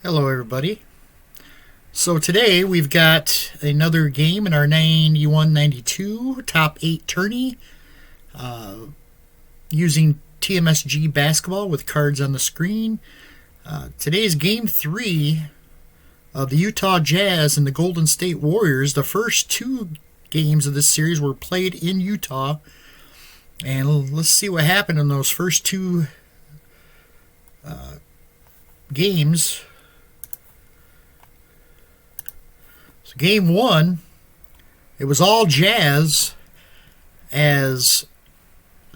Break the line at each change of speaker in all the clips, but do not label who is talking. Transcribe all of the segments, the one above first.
Hello everybody. So today we've got another game in our 9192 top 8 tourney using TMSG basketball with cards on the screen. Today's game 3 of the Utah Jazz and the Golden State Warriors. The first 2 games of this series were played in Utah, and let's see what happened in those first 2 games. So game 1, it was all Jazz as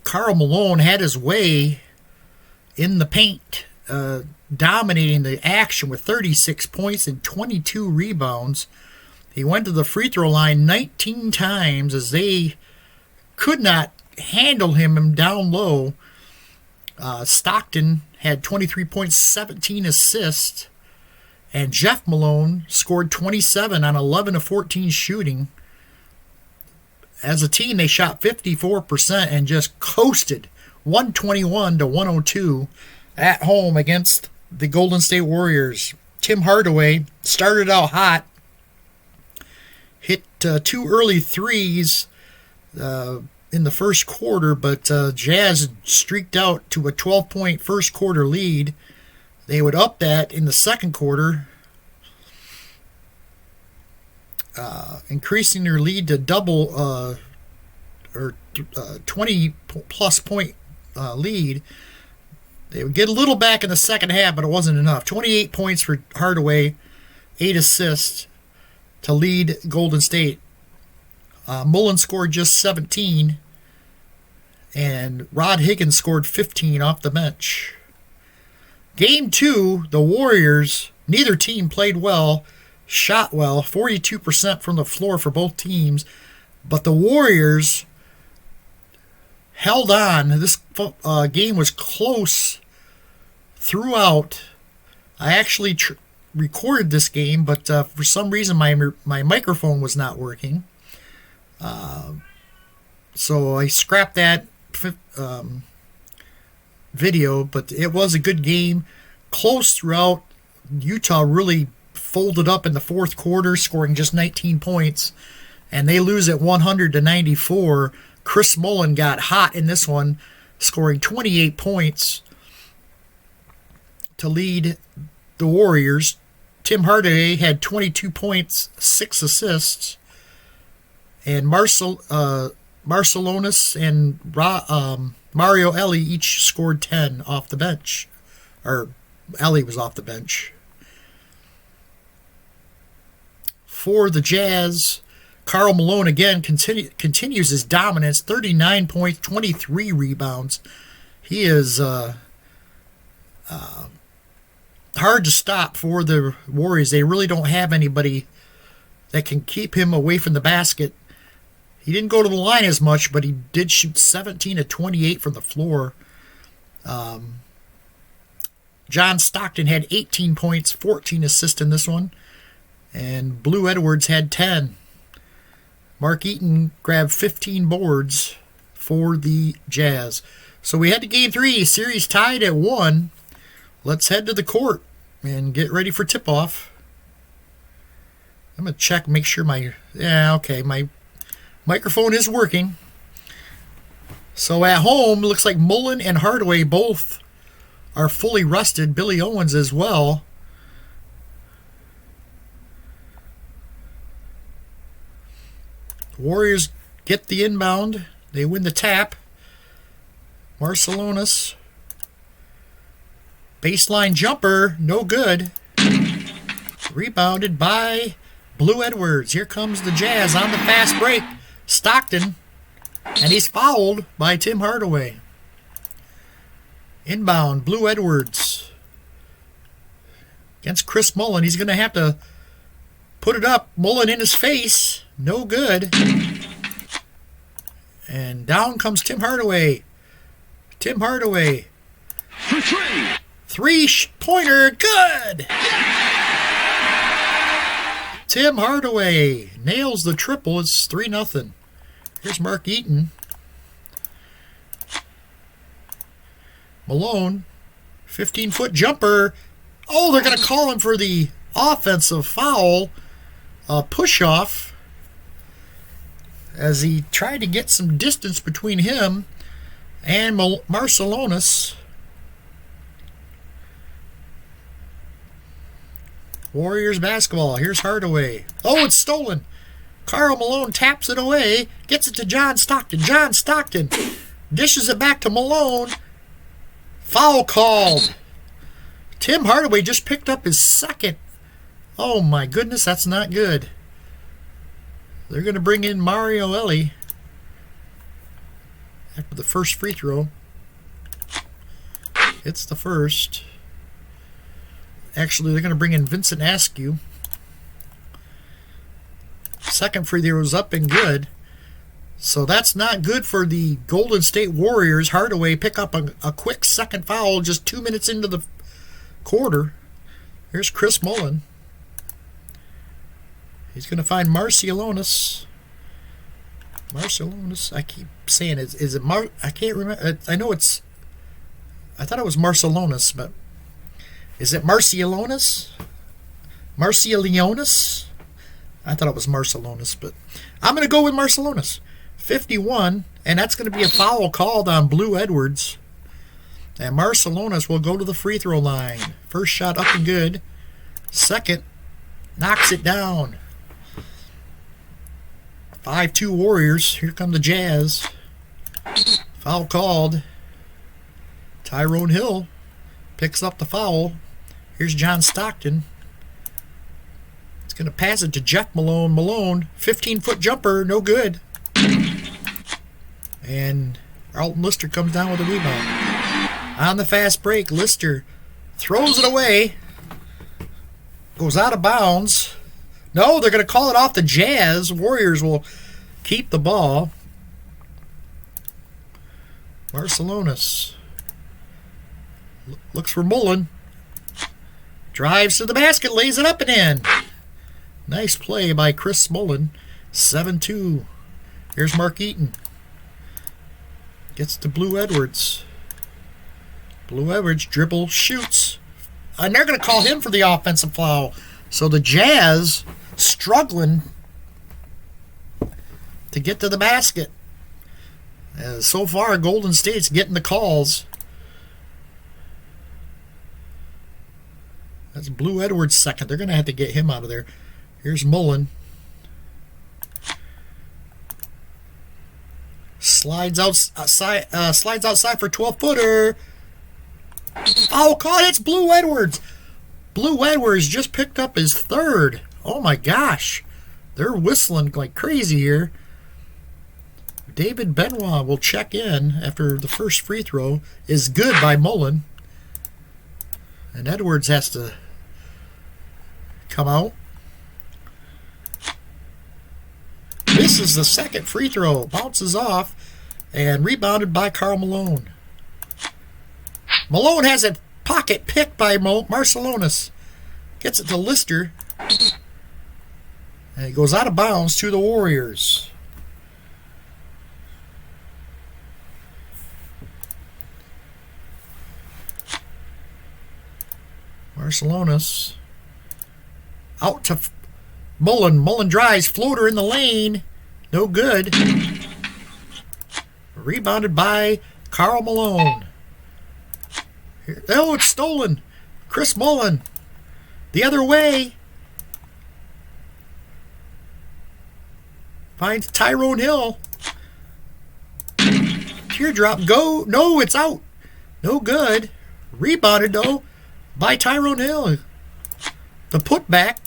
Karl Malone had his way in the paint, dominating the action with 36 points and 22 rebounds. He went to the free throw line 19 times as they could not handle him down low. Stockton had 23 points, 17 assists. And Jeff Malone scored 27 on 11 of 14 shooting. As a team, they shot 54% and just coasted 121 to 102 at home against the Golden State Warriors. Tim Hardaway started out hot, hit 2 early threes in the first quarter, but Jazz streaked out to a 12-point first quarter lead. They would up that in the second quarter, increasing their lead to double or 20-plus point lead. They would get a little back in the second half, but it wasn't enough. 28 points for Hardaway, 8 assists to lead Golden State. Mullen scored just 17, and Rod Higgins scored 15 off the bench. Game 2, the Warriors, neither team played well, shot well, 42% from the floor for both teams, but the Warriors held on. This game was close throughout. I actually recorded this game, but for some reason my microphone was not working. So I scrapped that video, but it was a good game. Close throughout. Utah really folded up in the fourth quarter, scoring just 19 points, and they lose at 100 to 94. Chris Mullen got hot in this one, scoring 28 points to lead the Warriors. Tim Hardaway had 22 points, 6 assists, and Marcelonis and Mario Ellie each scored 10 off the bench. Or Ellie was off the bench. For the Jazz, Karl Malone again continues his dominance, 39 points, 23 rebounds. He is hard to stop for the Warriors. They really don't have anybody that can keep him away from the basket. He didn't go to the line as much, but he did shoot 17 of 28 from the floor. John Stockton had 18 points, 14 assists in this one. And Blue Edwards had 10. Mark Eaton grabbed 15 boards for the Jazz. So we had the game 3, series tied at 1. Let's head to the court and get ready for tip-off. I'm going to check, make sure my microphone is working. So at home, it looks like Mullen and Hardaway both are fully rested. Billy Owens as well. The Warriors get the inbound. They win the tap. Marcelonis. Baseline jumper, no good. Rebounded by Blue Edwards. Here comes the Jazz on the fast break. Stockton, and he's fouled by Tim Hardaway. Inbound, Blue Edwards against Chris Mullen. He's going to have to put it up. Mullen in his face. No good. And down comes Tim Hardaway. Tim Hardaway. Three-pointer. Good. Tim Hardaway nails the triple. It's 3-0. Here's Mark Eaton. Malone, 15-foot jumper, Oh, they're going to call him for the offensive foul, push-off, as he tried to get some distance between him and Marcelonis. Warriors basketball. Here's Hardaway. Oh, it's stolen. Karl Malone taps it away, gets it to John Stockton. John Stockton dishes it back to Malone. Foul called. Tim Hardaway just picked up his second. Oh my goodness, that's not good. They're going to bring in Mario Ellie after the first free throw. It's the first. Actually, they're going to bring in Vincent Askew. Second free throw was up and good. So that's not good for the Golden State Warriors. Hardaway pick up a quick second foul just 2 minutes into the quarter. Here's Chris Mullin. He's going to find Marciulionis. Marciulionis. I keep saying it. Is it I can't remember. I know it's. I thought it was Marciulionis, but is it Marciulionis? Marciulionis? I thought it was Marciulionis, but I'm going to go with Marciulionis. 51, and that's going to be a foul called on Blue Edwards. And Marciulionis will go to the free throw line. First shot up and good. Second, knocks it down. 5-2 Warriors. Here come the Jazz. Foul called. Tyrone Hill picks up the foul. Here's John Stockton. It's going to pass it to Jeff Malone. Malone, 15-foot jumper, no good. And Alton Lister comes down with a rebound. On the fast break, Lister throws it away. Goes out of bounds. No, they're going to call it off the Jazz. Warriors will keep the ball. Marciulionis looks for Mullen. Drives to the basket, lays it up and in. Nice play by Chris Mullen. 7-2. Here's Mark Eaton. Gets to Blue Edwards. Blue Edwards dribbles, shoots. And they're going to call him for the offensive foul. So the Jazz struggling to get to the basket. So far, Golden State's getting the calls. That's Blue Edwards' second. They're going to have to get him out of there. Here's Mullen. Slides outside for 12-footer. Foul call. It's Blue Edwards. Blue Edwards just picked up his third. Oh my gosh. They're whistling like crazy here. David Benoit will check in after the first free throw is good by Mullen. And Edwards has to come out. Misses the second free throw. Bounces off. And rebounded by Karl Malone. Malone has a pocket picked by Marciulionis. Gets it to Lister. And he goes out of bounds to the Warriors. Marciulionis out to Mullen. Mullen drives. Floater in the lane. No good. Rebounded by Karl Malone. Oh, it's stolen. Chris Mullen. The other way. Finds Tyrone Hill. Teardrop. Go. No, it's out. No good. Rebounded, though, by Tyrone Hill. The putback.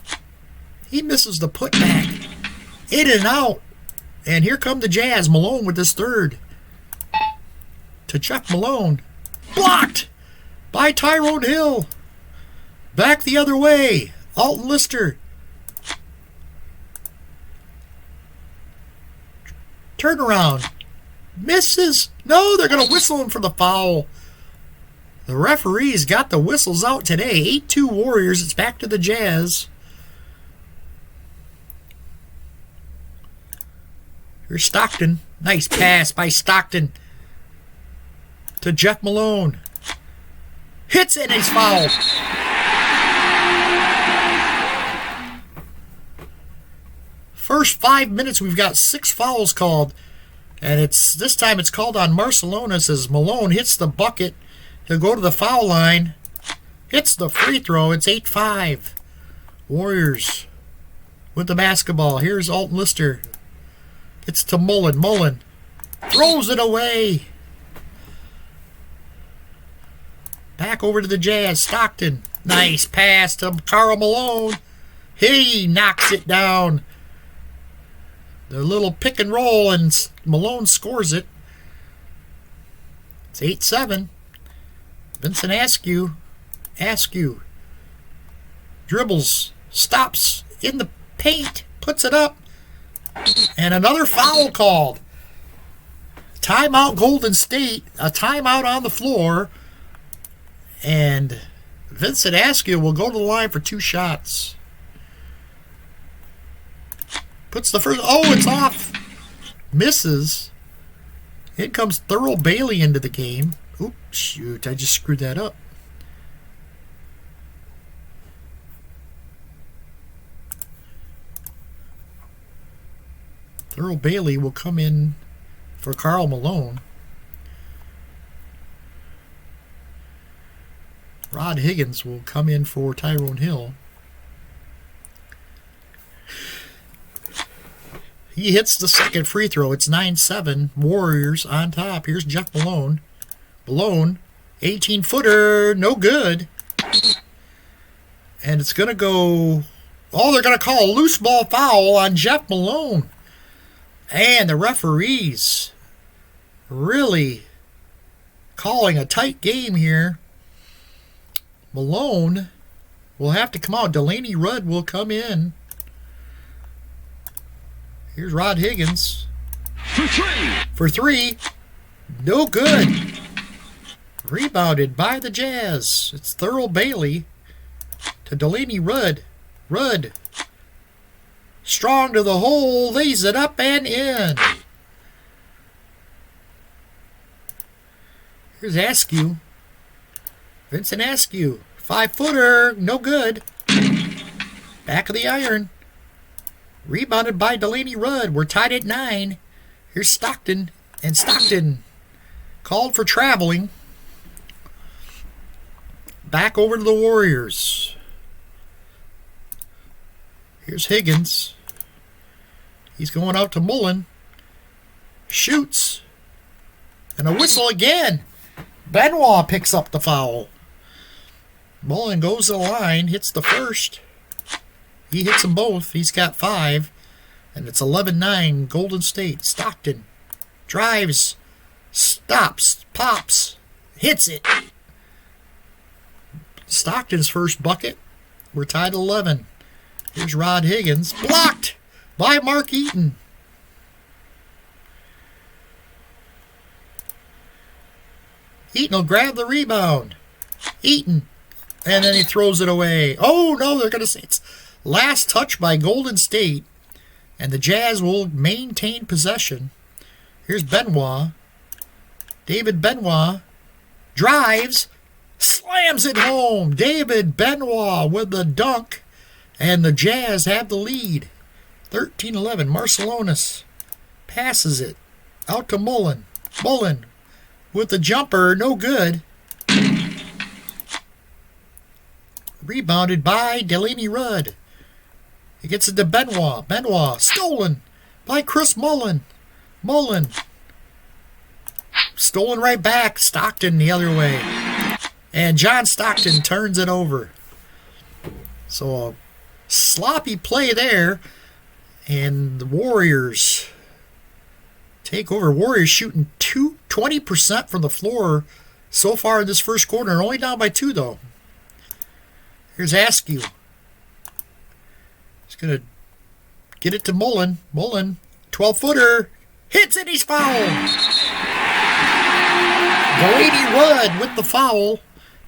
He misses the putback. In and out. And here come the Jazz. Malone with his third. To Chuck Malone. Blocked by Tyrone Hill. Back the other way. Alton Lister. Turnaround. Misses. No, they're going to whistle him for the foul. The referees got the whistles out today. 8-2 Warriors. It's back to the Jazz. Here's Stockton. Nice pass by Stockton to Jeff Malone. Hits it and he's fouled. first 5 minutes, we've got 6 fouls called. And this time it's called on Marcelonis as Malone hits the bucket. He'll go to the foul line. Hits the free throw. It's 8-5. Warriors with the basketball. Here's Alton Lister. It's to Mullen. Mullen throws it away. Back over to the Jazz. Stockton. Nice pass to Karl Malone. He knocks it down. The little pick and roll, and Malone scores it. It's 8-7. Vincent Askew dribbles, stops in the paint, puts it up, and another foul called. Timeout Golden State, a timeout on the floor, and Vincent Askew will go to the line for 2 shots. Puts the first, it's off. Misses. In comes Thurl Bailey into the game. Oops, shoot, I just screwed that up. Thurl Bailey will come in for Karl Malone. Rod Higgins will come in for Tyrone Hill. He hits the second free throw. It's 9-7. Warriors on top. Here's Jeff Malone. Malone, 18-footer, no good. And it's going to go... they're going to call a loose ball foul on Jeff Malone. And the referees really calling a tight game here. Malone will have to come out. Delaney Rudd will come in. Here's Rod Higgins. For three. No good. Rebounded by the Jazz. It's Thurl Bailey to Delaney Rudd. Rudd. Strong to the hole. Lays it up and in. Here's Askew. Vincent Askew. 5-footer. No good. Back of the iron. Rebounded by Delaney Rudd. We're tied at 9. Here's Stockton. And Stockton called for traveling. Back over to the Warriors. Here's Higgins. He's going out to Mullen. Shoots. And a whistle again. Benoit picks up the foul. Mullen goes to the line. Hits the first. He hits them both. He's got 5. And it's 11-9 Golden State. Stockton drives. Stops. Pops. Hits it. Stockton's first bucket. We're tied at 11. Here's Rod Higgins. Blocked by Mark Eaton. Eaton will grab the rebound. Eaton. And then he throws it away. Oh, no, they're going to say it's last touch by Golden State. And the Jazz will maintain possession. Here's Benoit. David Benoit drives. Slams it home. David Benoit with the dunk. And the Jazz have the lead. 13-11. Marcelonis passes it out to Mullen. Mullen with the jumper. No good. Rebounded by Delaney Rudd. He gets it to Benoit. Benoit stolen by Chris Mullen. Mullen stolen right back. Stockton the other way. And John Stockton turns it over. So a sloppy play there. And the Warriors take over. Warriors shooting 20% from the floor so far in this first quarter. Only down by 2 though. Here's Askew. He's going to get it to Mullen. Mullen, 12-footer. Hits it. He's fouled. Delaney Rudd with the foul.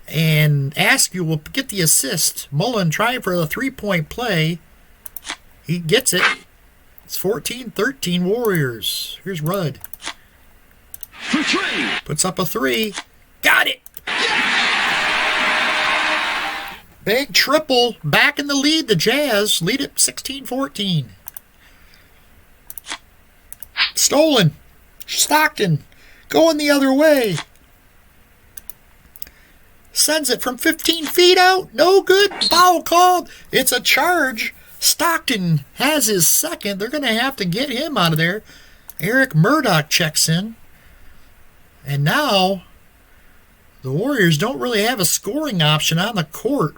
And Askew will get the assist. Mullen trying for a 3-point play. He gets it. It's 14-13 Warriors. Here's Rudd. Puts up a 3. Got it. Big triple. Back in the lead. The Jazz lead it 16-14. Stolen. Stockton going the other way. Sends it from 15 feet out. No good. Foul called. It's a charge. Stockton has his second. They're going to have to get him out of there. Eric Murdoch checks in. And now the Warriors don't really have a scoring option on the court.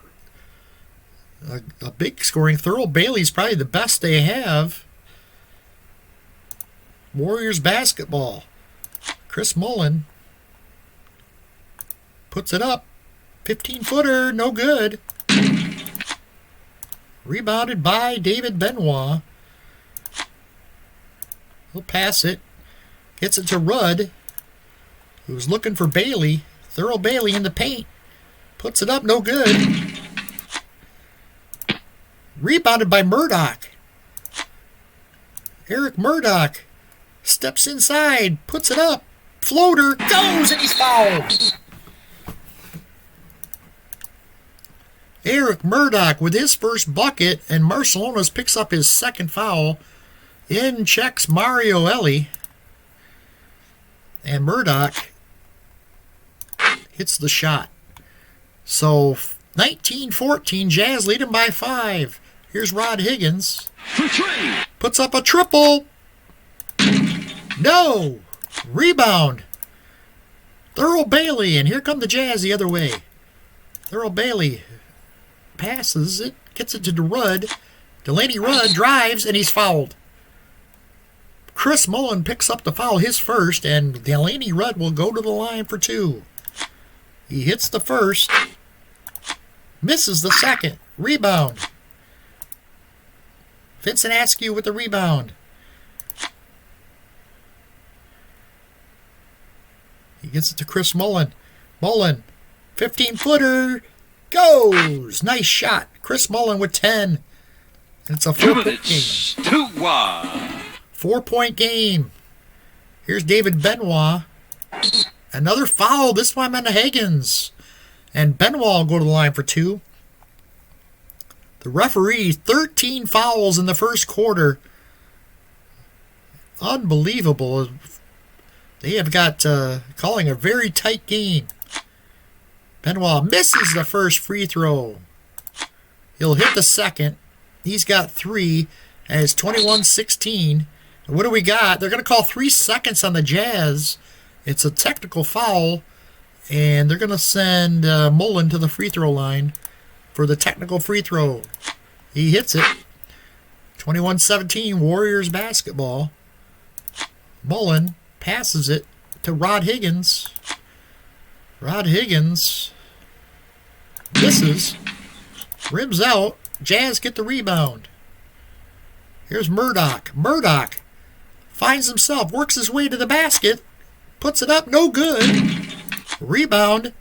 A big scoring. Thurl Bailey's probably the best they have. Warriors basketball. Chris Mullen puts it up. 15-footer, no good. Rebounded by David Benoit. He'll pass it. Gets it to Rudd, who's looking for Bailey. Thurl Bailey in the paint. Puts it up, no good. Rebounded by Murdoch. Eric Murdoch steps inside, puts it up. Floater goes, and he's fouled. Eric Murdoch with his first bucket, and Marciulionis picks up his second foul. In checks Mario Ellie. And Murdoch hits the shot. So 19-14, Jazz lead him by 5. Here's Rod Higgins. Puts up a triple. No. Rebound. Thurl Bailey, and here come the Jazz the other way. Thurl Bailey passes it, gets it to Rudd. Delaney Rudd drives, and he's fouled. Chris Mullen picks up the foul, his first, and Delaney Rudd will go to the line for 2. He hits the first, misses the second. Rebound. Vincent Askew with the rebound. He gets it to Chris Mullen. Mullen, 15-footer, goes. Nice shot. Chris Mullen with 10. It's a 4-point game. 4-point game. Here's David Benoit. Another foul, this time on Higgins. And Benoit will go to the line for 2. The referee, 13 fouls in the first quarter. Unbelievable. They have got calling a very tight game. Benoit misses the first free throw. He'll hit the second. He's got 3 as 21-16. What do we got? They're going to call 3 seconds on the Jazz. It's a technical foul, and they're going to send Mullen to the free throw line for the technical free throw. He hits it. 21-17, Warriors basketball. Mullen passes it to Rod Higgins. Rod Higgins misses. Rims out. Jazz get the rebound. Here's Murdoch. Murdoch finds himself, works his way to the basket, puts it up, no good. Rebound.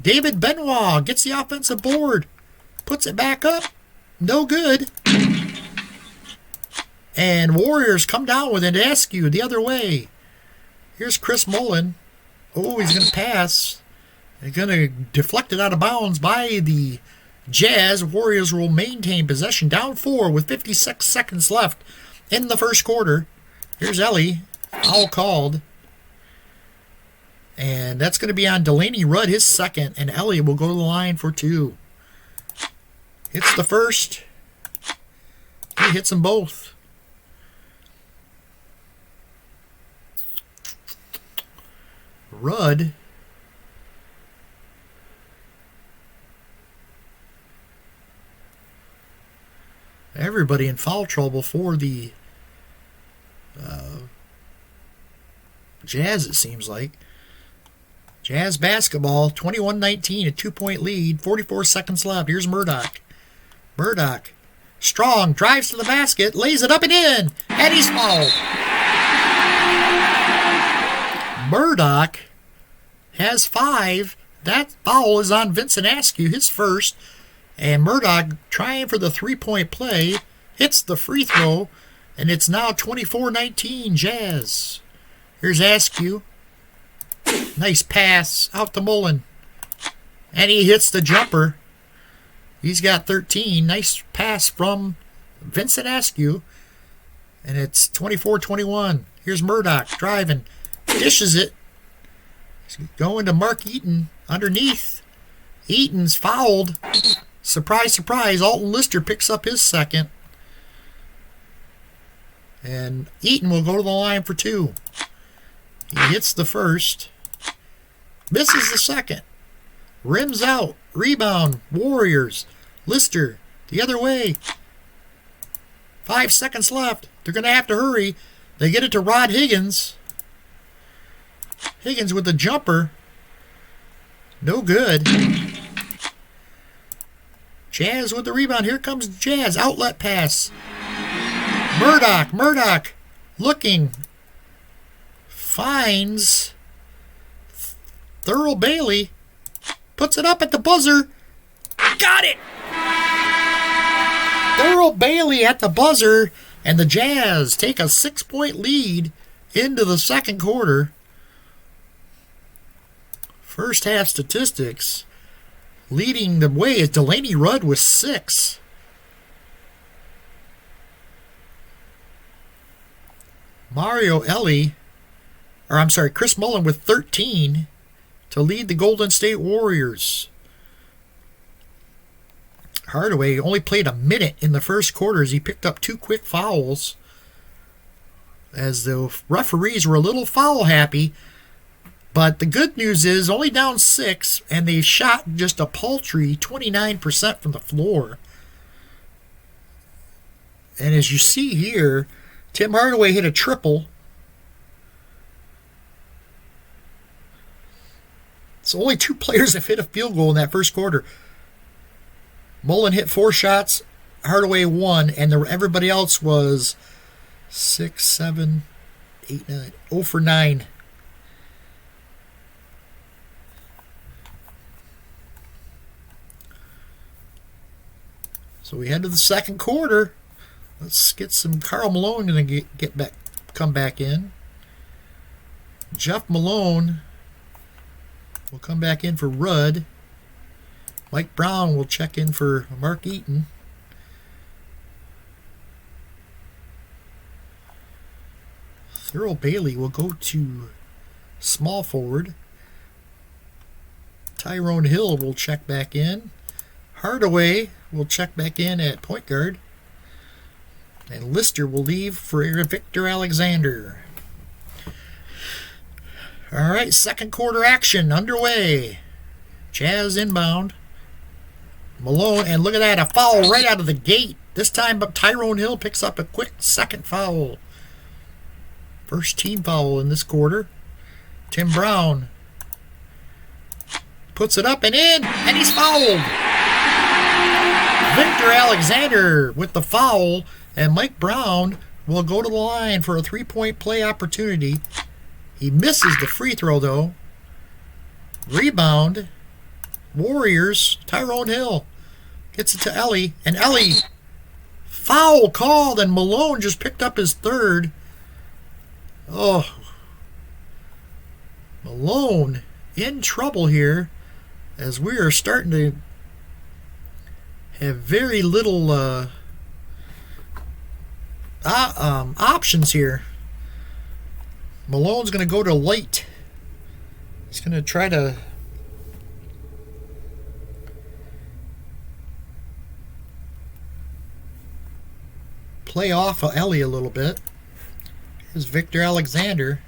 David Benoit gets the offensive board, puts it back up, no good. And Warriors come down with an Askew the other way. Here's Chris Mullen. Oh, he's going to pass. They're going to deflect it out of bounds by the Jazz. Warriors will maintain possession down 4 with 56 seconds left in the first quarter. Here's Ellie. Foul called. And that's going to be on Delaney Rudd, his second. And Ellie will go to the line for 2. Hits the first. He hits them both. Rudd. Everybody in foul trouble for the Jazz, it seems like. Jazz basketball, 21-19, a 2-point lead, 44 seconds left. Here's Murdoch. Murdoch, strong, drives to the basket, lays it up and in, and he's fouled. Murdoch has 5. That foul is on Vincent Askew, his first. And Murdoch trying for the 3-point play, hits the free throw, and it's now 24-19 Jazz. Here's Askew. Nice pass out to Mullen. And he hits the jumper. He's got 13. Nice pass from Vincent Askew. And it's 24-21. Here's Murdoch driving. Dishes it. He's going to Mark Eaton underneath. Eaton's fouled. Surprise, surprise. Alton Lister picks up his second. And Eaton will go to the line for 2. He hits the first. Misses the second. Rims out. Rebound. Warriors. Lister the other way. 5 seconds left. They're going to have to hurry. They get it to Rod Higgins. Higgins with the jumper. No good. Jazz with the rebound. Here comes Jazz. Outlet pass. Murdoch. Looking. Finds Thurl Bailey. Puts it up at the buzzer. Got it! Thurl Bailey at the buzzer. And the Jazz take a 6-point lead into the second quarter. First half statistics. Leading the way is Delaney Rudd with 6. Chris Mullen with 13 to lead the Golden State Warriors. Hardaway only played a minute in the first quarter as he picked up 2 quick fouls, as the referees were a little foul happy. But the good news is only down 6, and they shot just a paltry 29% from the floor. And as you see here, Tim Hardaway hit a triple. So only 2 players have hit a field goal in that first quarter. Mullen hit 4 shots, Hardaway 1, and everybody else was 6, 7, 8, 9, 0 for 9. So we head to the second quarter. Let's get some Karl Malone going to come back in. Jeff Malone will come back in for Rudd. Mike Brown will check in for Mark Eaton. Thurl Bailey will go to small forward. Tyrone Hill will check back in. Hardaway will check back in at point guard. And Lister will leave for Victor Alexander. All right, second quarter action underway. Jazz inbound. Malone, and look at that, a foul right out of the gate. This time, but Tyrone Hill picks up a quick second foul. First team foul in this quarter. Tim Brown puts it up and in, and he's fouled. Victor Alexander with the foul, and Mike Brown will go to the line for a 3-point play opportunity. He misses the free throw, though. Rebound. Warriors. Tyrone Hill gets it to Ellie, and Ellie, foul called, and Malone just picked up his third. Oh, Malone in trouble here, as we are starting to have very little options here. Malone's going to go to late. He's going to try to play off of Ellie a little bit. Here's Victor Alexander.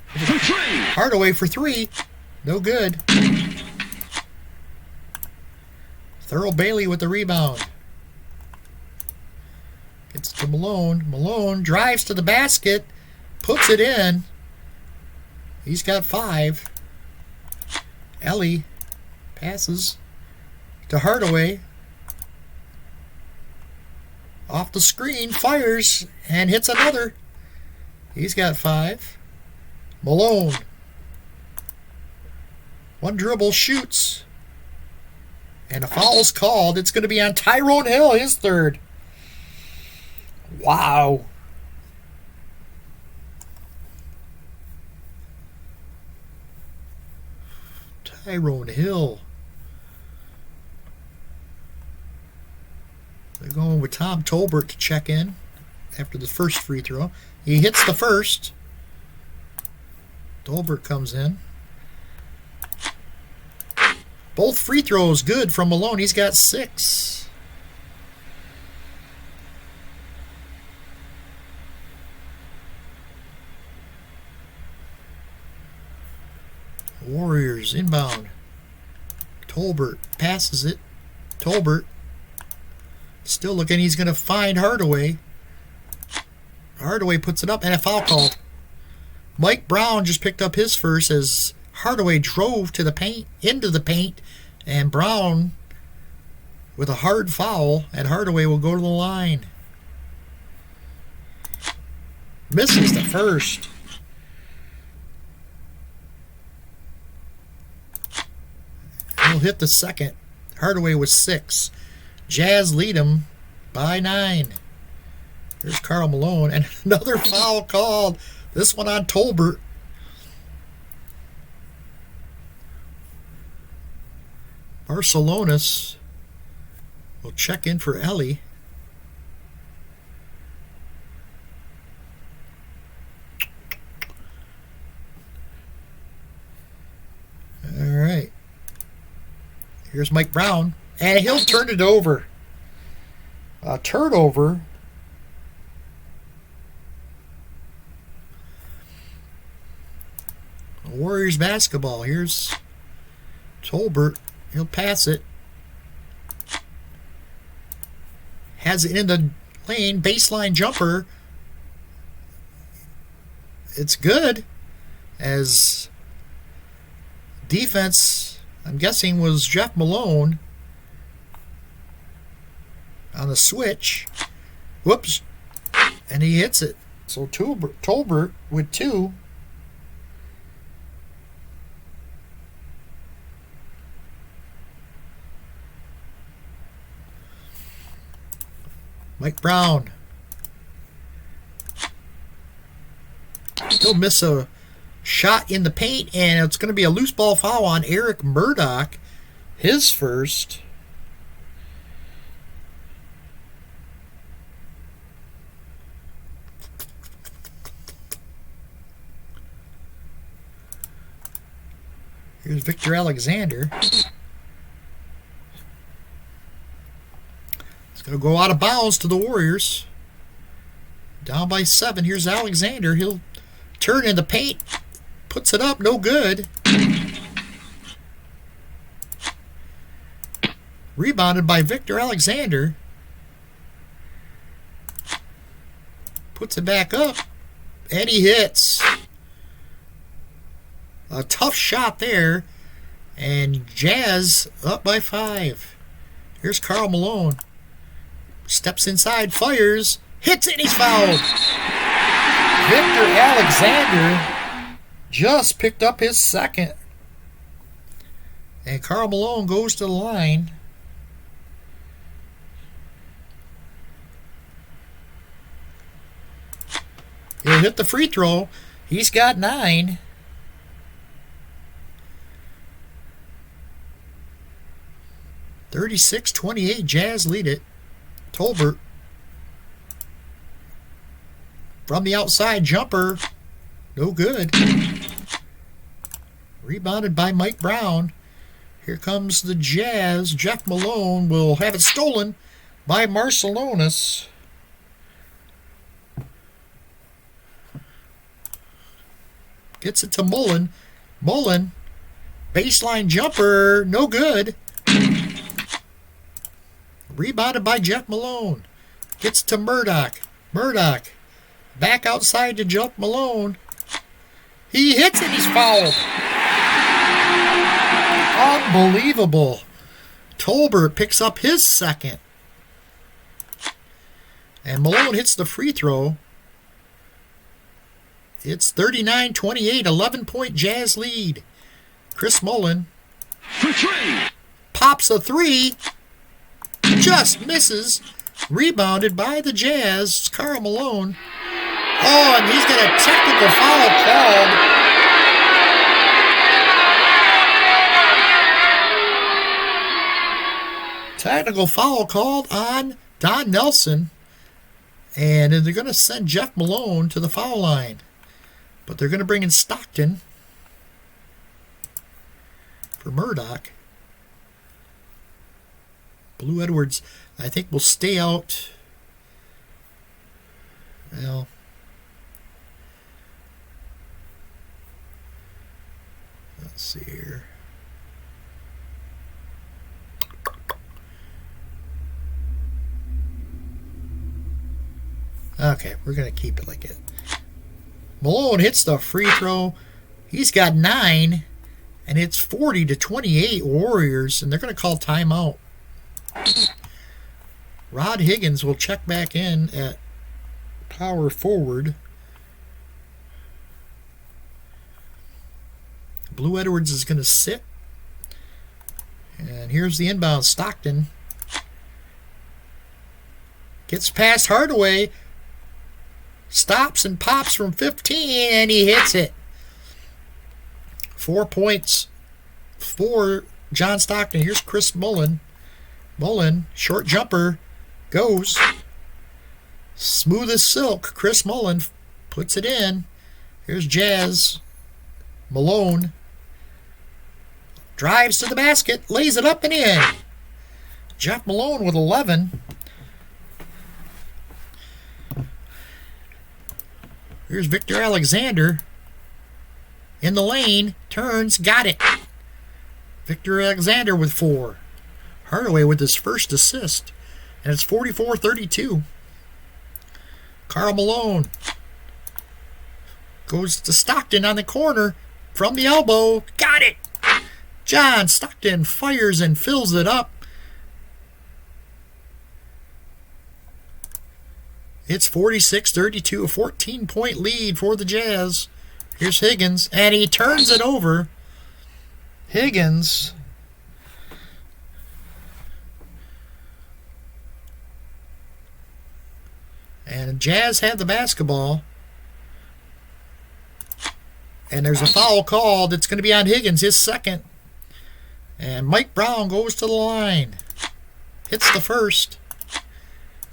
Hardaway for 3. No good. Thurl Bailey with the rebound. Gets to Malone. Malone drives to the basket. Puts it in. He's got 5. Ellie passes to Hardaway. Off the screen, fires, and hits another. He's got 5. Malone. One dribble, shoots. And a foul's called. It's going to be on Tyrone Hill, his third. Wow. Tyrone Hill. They going with Tom Tolbert to check in after the first free throw. He hits the first. Tolbert comes in. Both free throws good from Malone. He's got 6. Warriors inbound. Tolbert passes it. Tolbert still looking. He's going to find Hardaway. Hardaway puts it up and a foul called. Mike Brown just picked up his first as Hardaway drove to the paint, into the paint, and Brown with a hard foul, and Hardaway will go to the line. Misses the first. He'll hit the second. Hardaway was 6. Jazz lead him by 9. There's Karl Malone, and another foul called. This one on Tolbert. Barcelonas will check in for Ellie. All right. Here's Mike Brown, and he'll turn it over. A turnover. Warriors basketball. Here's Tolbert. He'll pass it. Has it in the lane. Baseline jumper. It's good. As defense, I'm guessing, was Jeff Malone on the switch. Whoops. And he hits it. So Tolbert with 2. Mike Brown. He'll miss a shot in the paint, and it's going to be a loose ball foul on Eric Murdoch. His first. Here's Victor Alexander. Going to go out of bounds to the Warriors. Down by 7. Here's Alexander. He'll turn in the paint. Puts it up. No good. Rebounded by Victor Alexander. Puts it back up. And he hits. A tough shot there. And Jazz up by 5. Here's Karl Malone. Steps inside, fires, hits it, and he's fouled. Victor Alexander just picked up his second. And Karl Malone goes to the line. He'll hit the free throw. He's got 9. (36-28), Jazz lead it. Tolbert from the outside jumper, no good. Rebounded by Mike Brown. Here comes the Jazz. Jeff Malone will have it stolen by Barcelonas. Gets it to Mullen. Mullen, baseline jumper, no good. Rebounded by Jeff Malone. Gets to Murdoch. Murdoch back outside to Jeff Malone. He hits it. He's fouled. Unbelievable. Tolbert picks up his second. And Malone hits the free throw. It's 39-28, 11-point Jazz lead. Chris Mullen pops a 3. Just misses. Rebounded by the Jazz. Karl Malone. Oh, and he's got a technical foul called. Technical foul called on Don Nelson. And they're going to send Jeff Malone to the foul line. But they're going to bring in Stockton for Murdoch. Blue Edwards, I think, will stay out. Well, let's see here. Okay, we're going to keep it like it. Malone hits the free throw. He's got 9, and it's 40-28 Warriors, and they're going to call timeout. Rod Higgins will check back in at power forward. Blue Edwards is going to sit. And here's the inbound. Stockton gets past Hardaway. Stops and pops from 15, and he hits it. 4 points for John Stockton. Here's Chris Mullen. Mullen, short jumper, goes. Smooth as silk. Chris Mullen puts it in. Here's Jazz. Malone drives to the basket, lays it up and in. Jeff Malone with 11. Here's Victor Alexander in the lane, turns, got it. Victor Alexander with 4. Hardaway with his first assist, and it's 44-32. Karl Malone goes to Stockton on the corner from the elbow, got it. John Stockton fires and fills it up. It's 46-32, a 14-point lead for the Jazz. Here's Higgins, and he turns it over. Higgins and Jazz have the basketball. And there's a foul called. It's going to be on Higgins, his second. And Mike Brown goes to the line. Hits the first.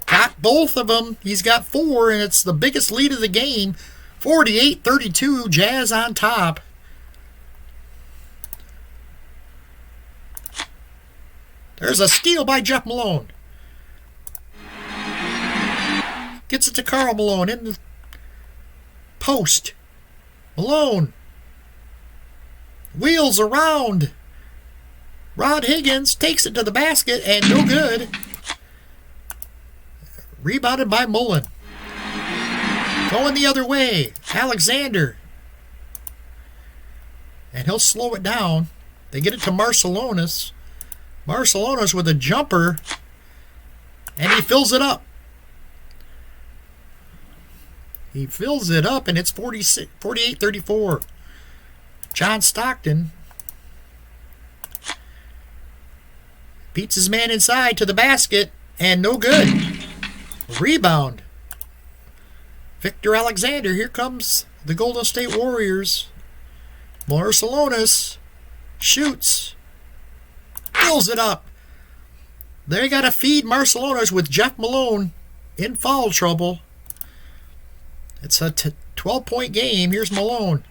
Got both of them. He's got 4, and it's the biggest lead of the game. 48-32, Jazz on top. There's a steal by Jeff Malone. Gets it to Karl Malone in the post. Malone wheels around. Rod Higgins takes it to the basket, and no good. Rebounded by Mullen. Going the other way. Alexander. And he'll slow it down. They get it to Marciulionis. Marciulionis with a jumper. And he fills it up. He fills it up, and it's 48-34. John Stockton beats his man inside to the basket, and no good. Rebound. Victor Alexander. Here comes the Golden State Warriors. Marciulionis shoots. Fills it up. They got to feed Marciulionis with Jeff Malone in foul trouble. It's a 12-point game. Here's Malone.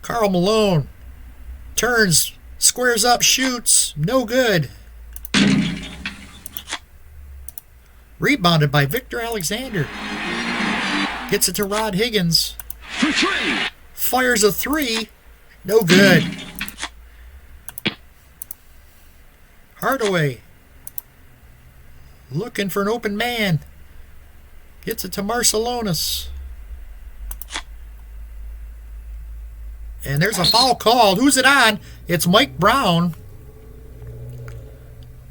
Karl Malone turns, squares up, shoots. No good. Rebounded by Victor Alexander. Gets it to Rod Higgins. Fires a 3. No good. Hardaway looking for an open man. Gets it to Marciulionis. And there's a foul called. Who's it on? It's Mike Brown.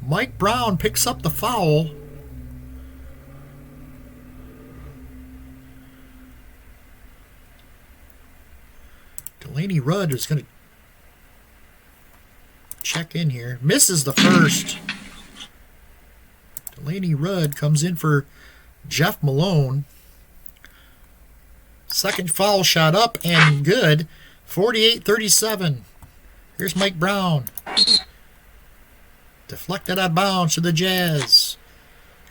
Mike Brown picks up the foul. Delaney Rudd is going to check in here. Misses the first. Delaney Rudd comes in for Jeff Malone. Second foul shot up and good. 48-37. Here's Mike Brown. Deflected out of bounds to the Jazz.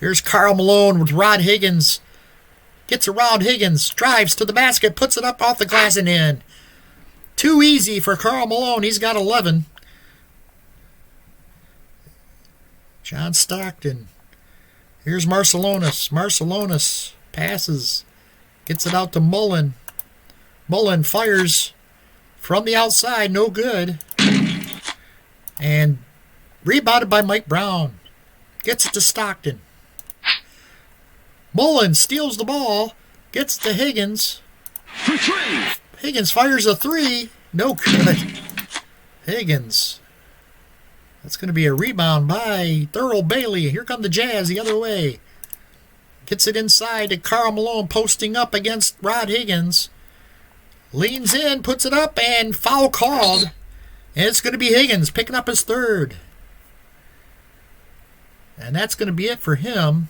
Here's Karl Malone with Rod Higgins. Gets around Higgins, drives to the basket, puts it up off the glass and in. Too easy for Karl Malone. He's got 11. John Stockton. Here's Marciulionis. Marciulionis passes. Gets it out to Mullen. Mullen fires from the outside. No good. And rebounded by Mike Brown. Gets it to Stockton. Mullen steals the ball. Gets to Higgins. Higgins fires a three. No good. Higgins. That's going to be a rebound by Thurl Bailey. Here come the Jazz the other way. Gets it inside to Karl Malone posting up against Rod Higgins. Leans in, puts it up, and foul called. And it's going to be Higgins picking up his third. And that's going to be it for him.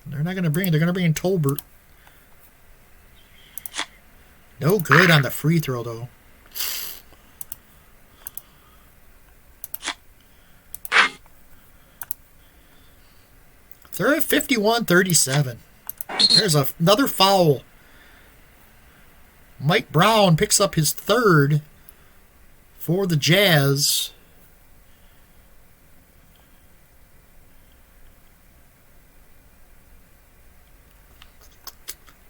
They're going to bring in Tolbert. No good on the free throw, though. They're at 51-37. There's another foul. Mike Brown picks up his third for the Jazz.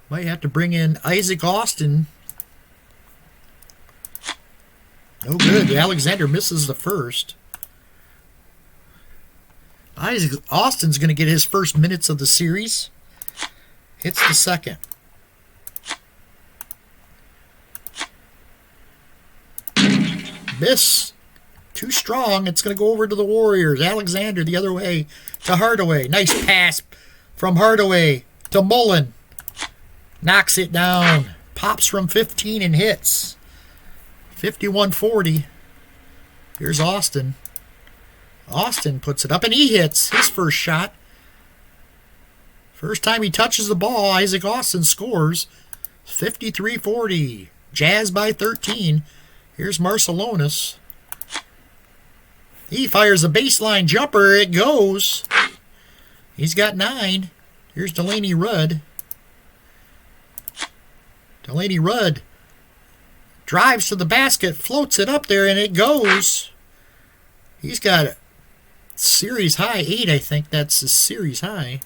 Might have to bring in Isaac Austin. No good. Alexander misses the first. Isaac Austin's going to get his first minutes of the series. Hits the second. Miss. Too strong. It's going to go over to the Warriors. Alexander the other way to Hardaway. Nice pass from Hardaway to Mullen. Knocks it down. Pops from 15 and hits. 51-40. Here's Austin. Austin puts it up and he hits his first shot. First time he touches the ball, Isaac Austin scores. 53-40. Jazz by 13. Here's Marciulionis. He fires a baseline jumper. It goes. He's got 9. Here's Delaney Rudd. Delaney Rudd drives to the basket, floats it up there, and it goes. He's got a series high 8, I think. That's his series high.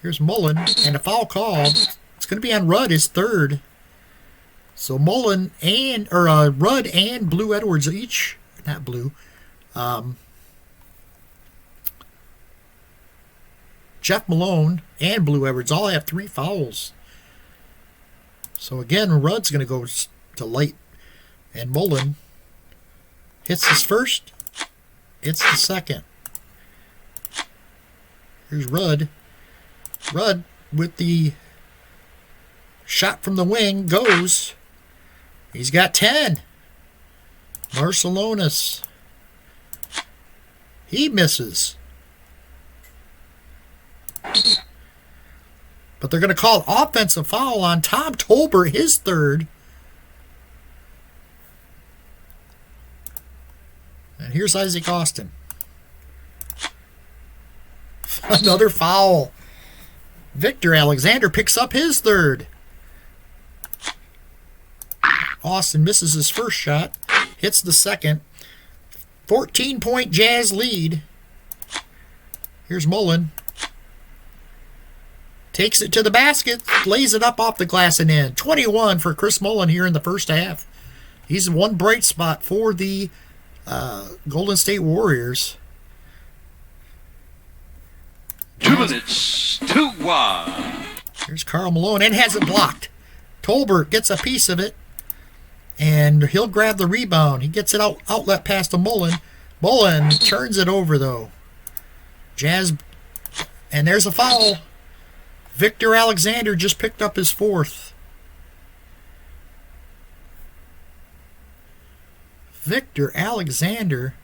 Here's Mullen, and a foul called. It's going to be on Rudd, his third. So Mullen and Rudd and Blue Edwards each, not Blue. Jeff Malone and Blue Edwards all have 3 fouls. So again, Rudd's going to go to light, and Mullen hits his first. It's the second. Here's Rudd. Rudd with the shot from the wing goes. He's got 10. Marciulionis. He misses. But they're going to call offensive foul on Tom Tolbert, his third. And here's Isaac Austin. Another foul. Victor Alexander picks up his third. Austin misses his first shot. Hits the second. 14-point Jazz lead. Here's Mullen. Takes it to the basket. Lays it up off the glass and in. 21 for Chris Mullen here in the first half. He's one bright spot for the Golden State Warriors.
2 minutes to 1.
Here's Karl Malone and has it blocked. Tolbert gets a piece of it, and he'll grab the rebound. He gets it outlet pass to Mullen. Mullen turns it over, though. Jazz, and there's a foul. Victor Alexander just picked up his fourth. Victor Alexander.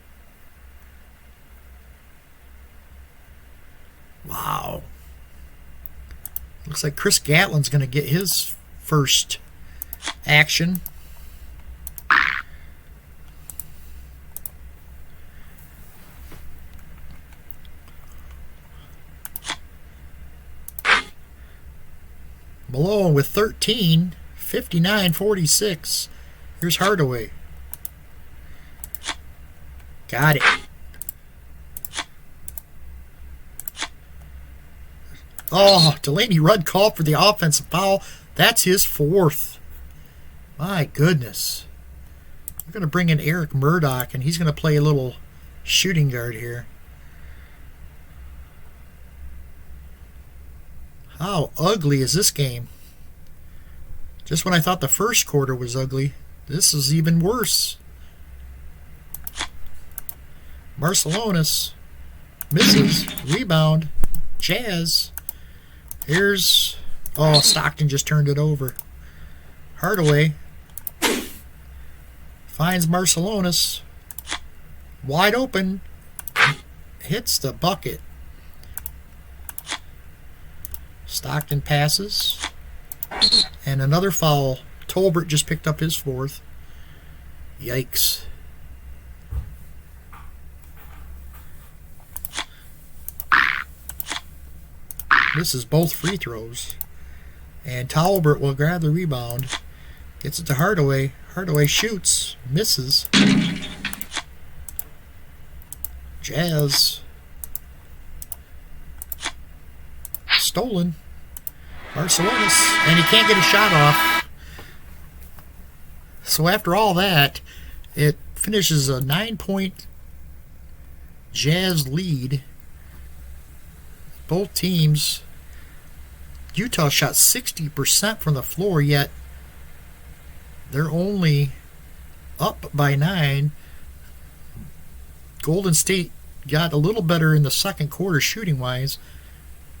Wow. Looks like Chris Gatlin's going to get his first action. Malone with 13, 59-46. Here's Hardaway. Got it. Oh, Delaney Rudd called for the offensive foul. That's his 4th. My goodness. We're going to bring in Eric Murdoch, and he's going to play a little shooting guard here. How ugly is this game? Just when I thought the first quarter was ugly, this is even worse. Marciulionis misses. Rebound. Jazz. Here's... Oh, Stockton just turned it over. Hardaway finds Marciulionis. Wide open. Hits the bucket. Stockton passes. And another foul. Tolbert just picked up his 4th. Yikes. This is both free throws. And Tolbert will grab the rebound. Gets it to Hardaway. Hardaway shoots. Misses. Jazz. Stolen. Marciulionis. And he can't get a shot off. So after all that, it finishes a 9-point Jazz lead. Both teams. Utah shot 60% from the floor, yet they're only up by 9. Golden State got a little better in the second quarter shooting-wise,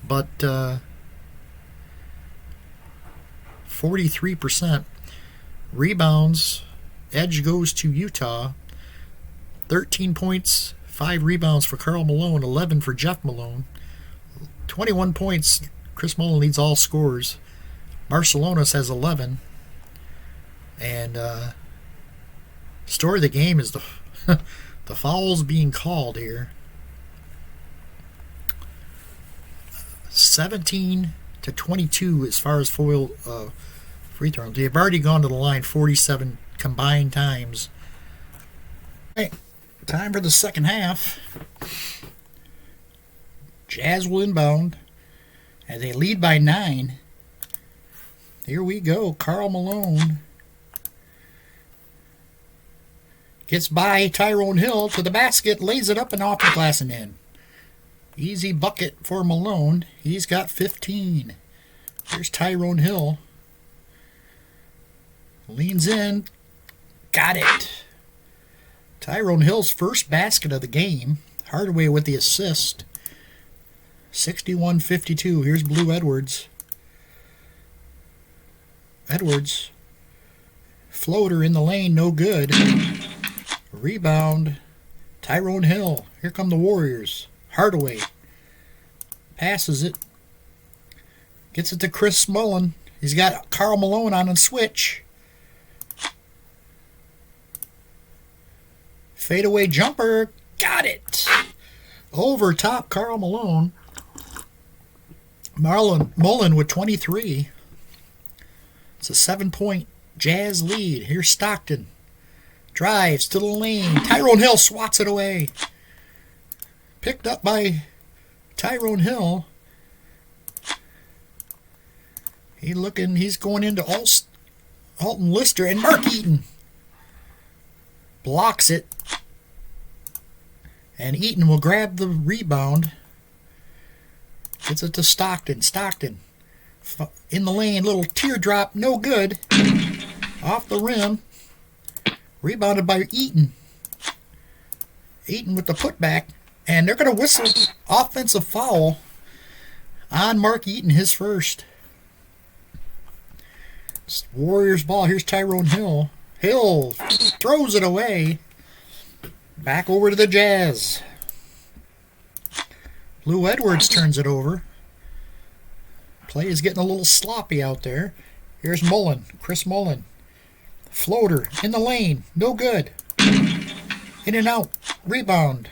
but 43%. Rebounds, edge goes to Utah. 13 points, 5 rebounds for Karl Malone, 11 for Jeff Malone. 21 points, Chris Mullin leads all scorers. Marciulionis has 11. And story of the game is the the fouls being called here. 17-22 as far as free throws. They've already gone to the line 47 combined times. All right, time for the second half. Jazz will inbound as they lead by 9. Here we go. Karl Malone gets by Tyrone Hill to the basket, lays it up and off the glass and in. Easy bucket for Malone. He's got 15. Here's Tyrone Hill. Leans in. Got it. Tyrone Hill's first basket of the game. Hardaway with the assist. 61-52. Here's Blue Edwards. Edwards. Floater in the lane, no good. Rebound. Tyrone Hill. Here come the Warriors. Hardaway. Passes it. Gets it to Chris Mullin. He's got Karl Malone on switch. Fadeaway jumper. Got it. Over top Karl Malone. Mullin with 23. It's a 7-point Jazz lead. Here's Stockton. Drives to the lane. Tyrone Hill swats it away. Picked up by Tyrone Hill. He's going into Alton Lister and Mark Eaton. Blocks it. And Eaton will grab the rebound. Gets it to Stockton. Stockton in the lane. Little teardrop. No good. Off the rim. Rebounded by Eaton. Eaton with the putback. And they're going to whistle offensive foul on Mark Eaton, his first. It's Warriors ball. Here's Tyrone Hill. Hill throws it away. Back over to the Jazz. Blue Edwards turns it over. Play is getting a little sloppy out there. Here's Mullin. Chris Mullin. Floater in the lane. No good. In and out. Rebound.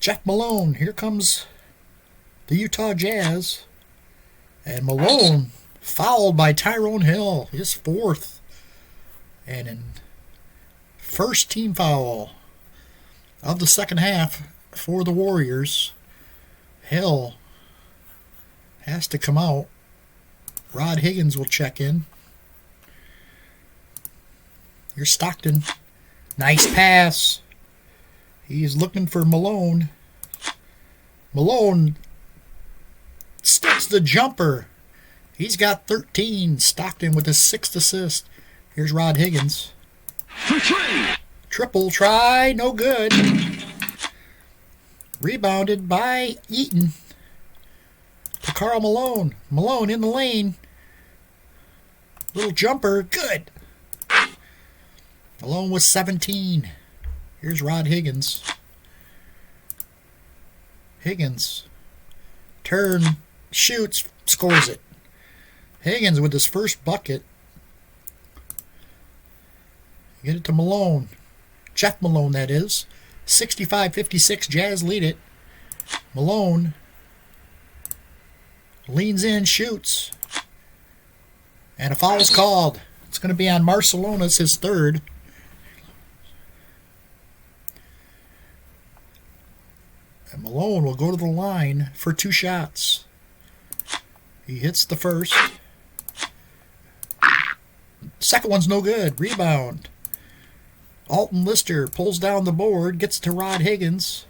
Jeff Malone. Here comes the Utah Jazz. And Malone Fouled by Tyrone Hill, his fourth. And in first team foul of the second half for the Warriors. Hill has to come out. Rod Higgins will check in. Here's Stockton. Nice pass. He's looking for Malone. Malone sticks the jumper. He's got 13. Stockton with his 6th assist. Here's Rod Higgins. Triple try, no good. Rebounded by Eaton. To Karl Malone. Malone in the lane. Little jumper, good. Malone with 17. Here's Rod Higgins. Higgins. Turn, shoots, scores it. Higgins with his first bucket. Get it to Malone. Jeff Malone, that is. 65-56, Jazz lead it. Malone leans in, shoots. And a foul is called. It's going to be on Marciulionis, his third. And Malone will go to the line for 2 shots. He hits the first. Second one's no good. Rebound. Alton Lister pulls down the board, gets to Rod Higgins.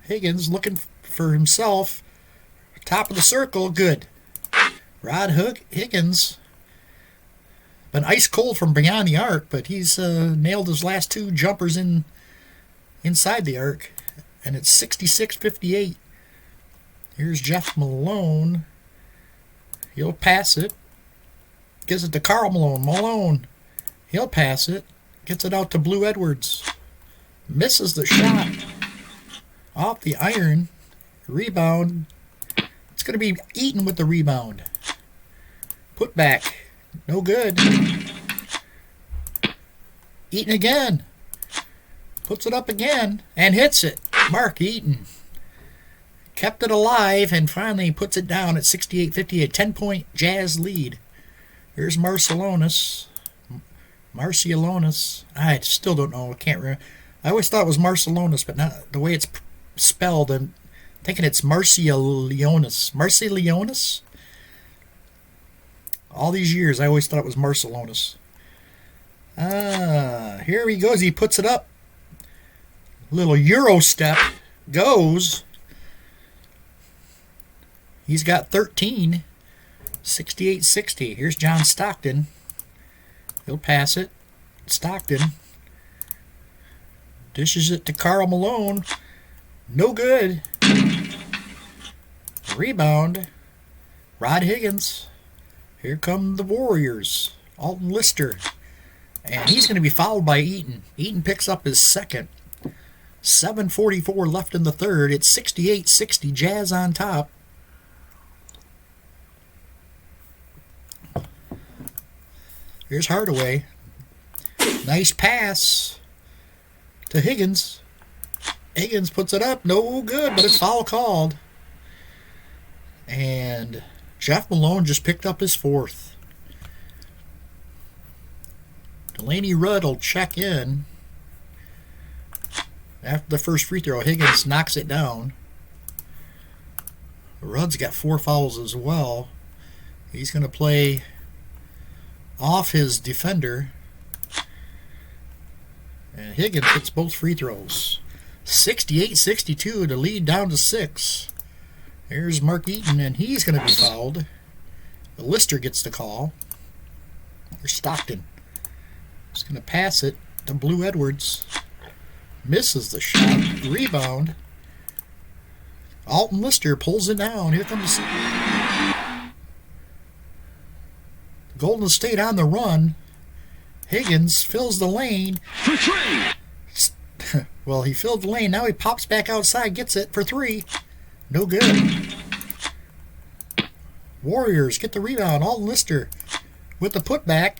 Higgins looking for himself. Top of the circle, good. Higgins been ice cold from beyond the arc, but he's nailed his last 2 jumpers inside the arc. And it's 66-58. Here's Jeff Malone. He'll pass it. Gives it to Karl Malone. Malone. He'll pass it. Gets it out to Blue Edwards. Misses the shot. Off the iron. Rebound. It's going to be Eaton with the rebound. Put back. No good. Eaton again. Puts it up again and hits it. Mark Eaton kept it alive and finally puts it down at 68-58. 10-point Jazz lead. Here's Marciulionis. I still don't know. I can't remember. I always thought it was Marciulionis, but not the way it's spelled. I'm thinking it's Marciulionis. All these years, I always thought it was Marciulionis. Here he goes. He puts it up. Little Euro step. Goes. He's got 13. 68-60. Here's John Stockton. He'll pass it. Stockton dishes it to Karl Malone. No good. Rebound. Rod Higgins. Here come the Warriors. Alton Lister. And he's going to be fouled by Eaton. Eaton picks up his second. 7:44 left in the third. It's 68-60. Jazz on top. Here's Hardaway. Nice pass to Higgins. Higgins puts it up. No good, but it's foul called. And Jeff Malone just picked up his 4th. Delaney Rudd will check in. After the first free throw, Higgins knocks it down. Rudd's got 4 fouls as well. He's going to play off his defender. And Higgins hits both free throws. 68-62 to lead down to 6. Here's Mark Eaton, and he's going to be fouled. Lister gets the call. Here's Stockton. He's going to pass it to Blue Edwards. Misses the shot. Rebound. Alton Lister pulls it down. Here comes Golden State on the run. Higgins fills the lane. Well, he filled the lane. Now he pops back outside. Gets it for 3. No good. Warriors get the rebound. Alton Lister with the putback.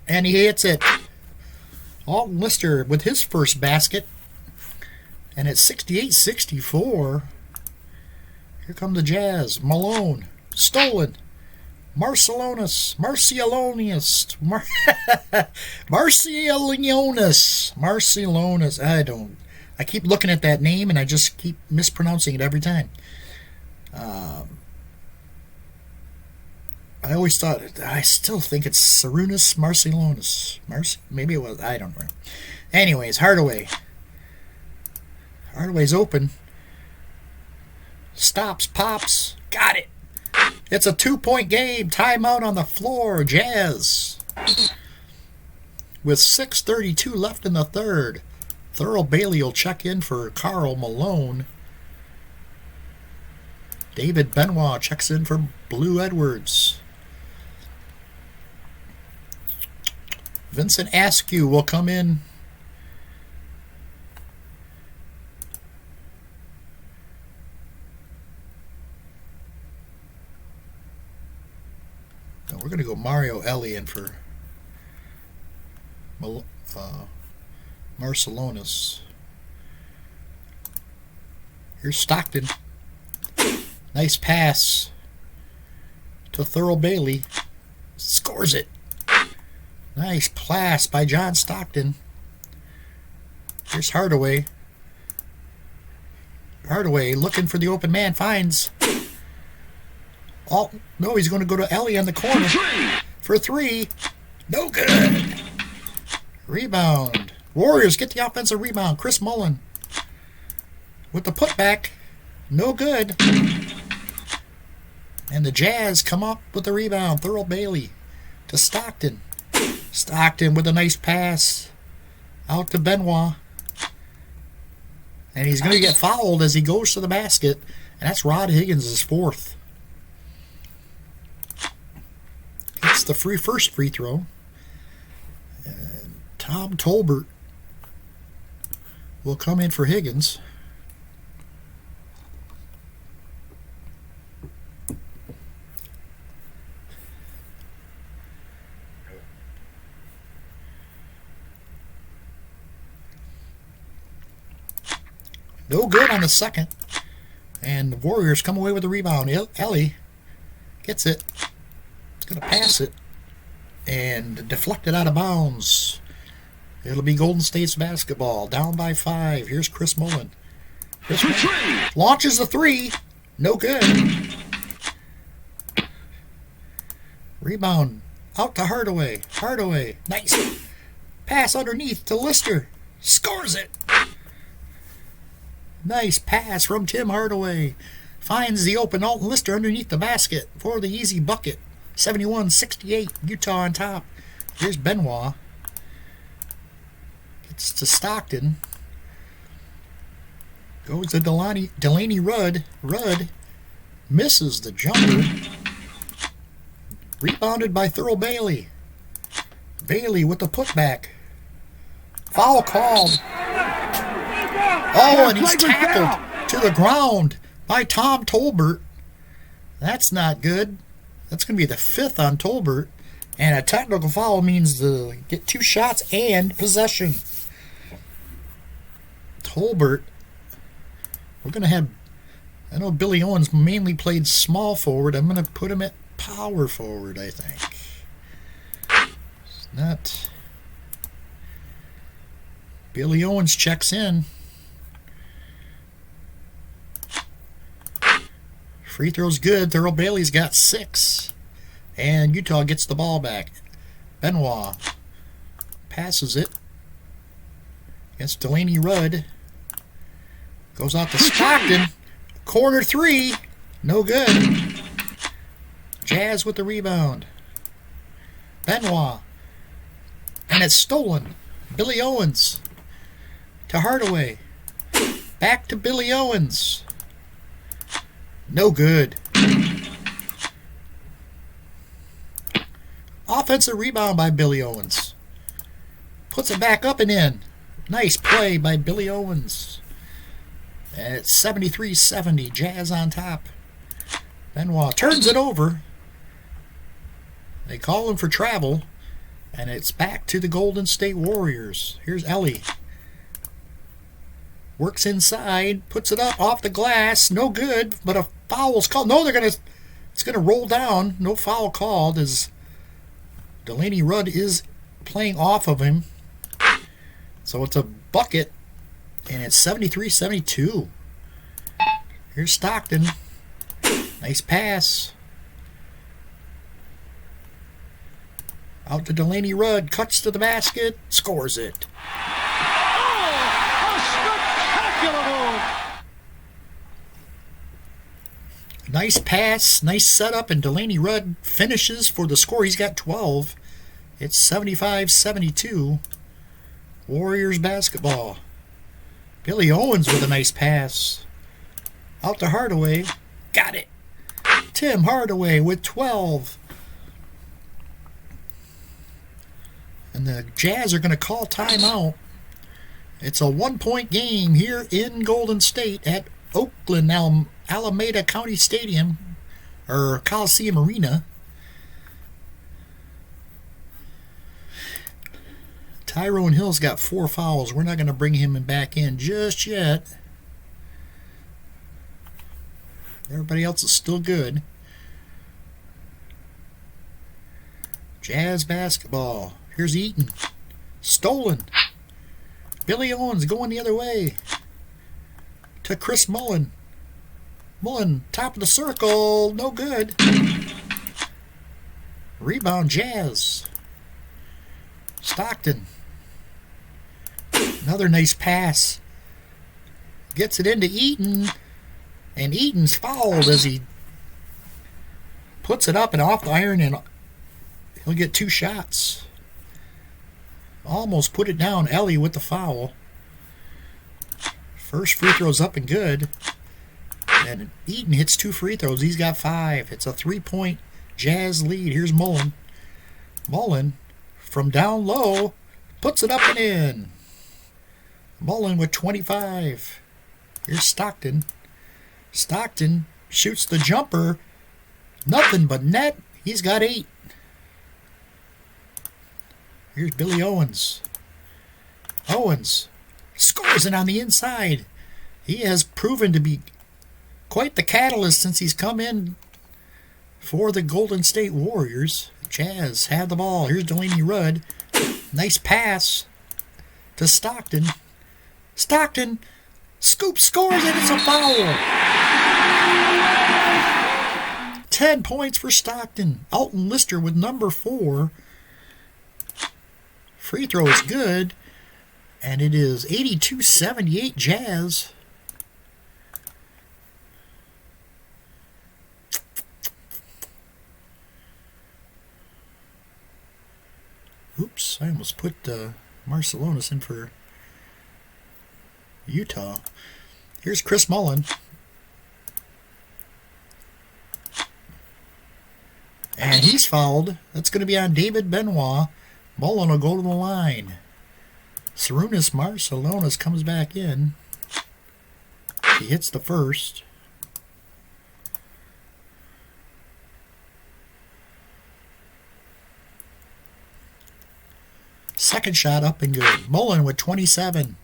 And he hits it. Alton Lister with his first basket. And it's 68-64. Here come the Jazz. Malone. Stolen. Marciulionis. I keep looking at that name and I just keep mispronouncing it every time. I still think it's Sarunas Marciulionis. Maybe it was, I don't know. Anyways, Hardaway. Hardaway's open. Stops, pops. Got it. It's a 2-point game. Timeout on the floor. Jazz. With 6:32 left in the third. Thurl Bailey will check in for Karl Malone. David Benoit checks in for Blue Edwards. Vincent Askew will come in. No, we're going to go Mario Ellie in for Marciulionis. Here's Stockton. Nice pass to Thurl Bailey. Scores it. Nice pass by John Stockton. Here's Hardaway. Hardaway looking for the open man. Finds. Oh, no, he's going to go to Ellie on the corner for 3. No good. Rebound. Warriors get the offensive rebound. Chris Mullin with the putback. No good. And the Jazz come up with the rebound. Thurl Bailey to Stockton. Stockton with a nice pass out to Benoit. And he's going to get fouled as he goes to the basket. And that's Rod Higgins' 4th. It's the first free throw. And Tom Tolbert will come in for Higgins. No good on the second. And the Warriors come away with the rebound. Ellie gets it. It's going to pass it. And deflected out of bounds. It'll be Golden State's basketball. Down by 5. Here's Chris Mullin. Launches the 3. No good. Rebound. Out to Hardaway. Hardaway. Nice. Pass underneath to Lister. Scores it. Nice pass from Tim Hardaway. Finds the open Alton Lister underneath the basket for the easy bucket. 71-68. Utah on top. Here's Benoit. Gets to Stockton. Goes to Delaney Rudd. Rudd misses the jumper. Rebounded by Thurl Bailey. Bailey with the putback. Foul called. Oh, and he's tackled to the ground by Tom Tolbert. That's not good. That's going to be the 5th on Tolbert. And a technical foul means to get 2 shots and possession. Tolbert. We're going to have... I know Billy Owens mainly played small forward. I'm going to put him at power forward, I think. It's not... Billy Owens checks in. Free throw's good. Thurl Bailey's got 6. And Utah gets the ball back. Benoit passes it against Delaney Rudd. Goes out to Stockton. Corner 3. No good. Jazz with the rebound. Benoit. And it's stolen. Billy Owens to Hardaway. Back to Billy Owens. No good. Offensive rebound by Billy Owens. Puts it back up and in. Nice play by Billy Owens. And it's 73-70. Jazz on top. Benoit turns it over. They call him for travel. And it's back to the Golden State Warriors. Here's Ellie. Works inside. Puts it up off the glass. No good. But a foul's called. No, it's going going to roll down. No foul called as Delaney Rudd is playing off of him. So it's a bucket, and it's 73-72. Here's Stockton. Nice pass. Out to Delaney Rudd. Cuts to the basket. Scores it.
Oh, a spectacular move.
Nice pass. Nice setup. And Delaney Rudd finishes for the score. He's got 12. It's 75-72. Warriors basketball. Billy Owens with a nice pass. Out to Hardaway. Got it. Tim Hardaway with 12. And the Jazz are going to call timeout. It's a 1-point game here in Golden State at Oakland, Alameda County Stadium, or Coliseum Arena. Tyrone Hill's got 4 fouls. We're not going to bring him back in just yet. Everybody else is still good. Jazz basketball. Here's Eaton. Stolen. Billy Owens going the other way. To Chris Mullen. Mullen, top of the circle. No good. Rebound, Jazz. Stockton. Another nice pass. Gets it into Eaton. And Eaton's fouled as he puts it up and off the iron, and he'll get 2 shots. Almost put it down. Ellie with the foul. First free throw's up and good. And Eaton hits 2 free throws. He's got 5. It's a 3-point Jazz lead. Here's Mullen. Mullen from down low puts it up and in. Mullen with 25. Here's Stockton. Stockton shoots the jumper. Nothing but net. He's got 8. Here's Billy Owens. Owens scores it on the inside. He has proven to be quite the catalyst since he's come in for the Golden State Warriors. Jazz have the ball. Here's Delaney Rudd. Nice pass to Stockton. Stockton scoops, scores, and it's a foul. 10 points for Stockton. Alton Lister with number 4. Free throw is good, and it is 82-78 Jazz. Oops, I almost put Marcelonis in for Utah. Here's Chris Mullen. And he's fouled. That's going to be on David Benoit. Mullen will go to the line. Sarunas Marcelonis comes back in. He hits the first. Second shot up and good. Mullen with 27.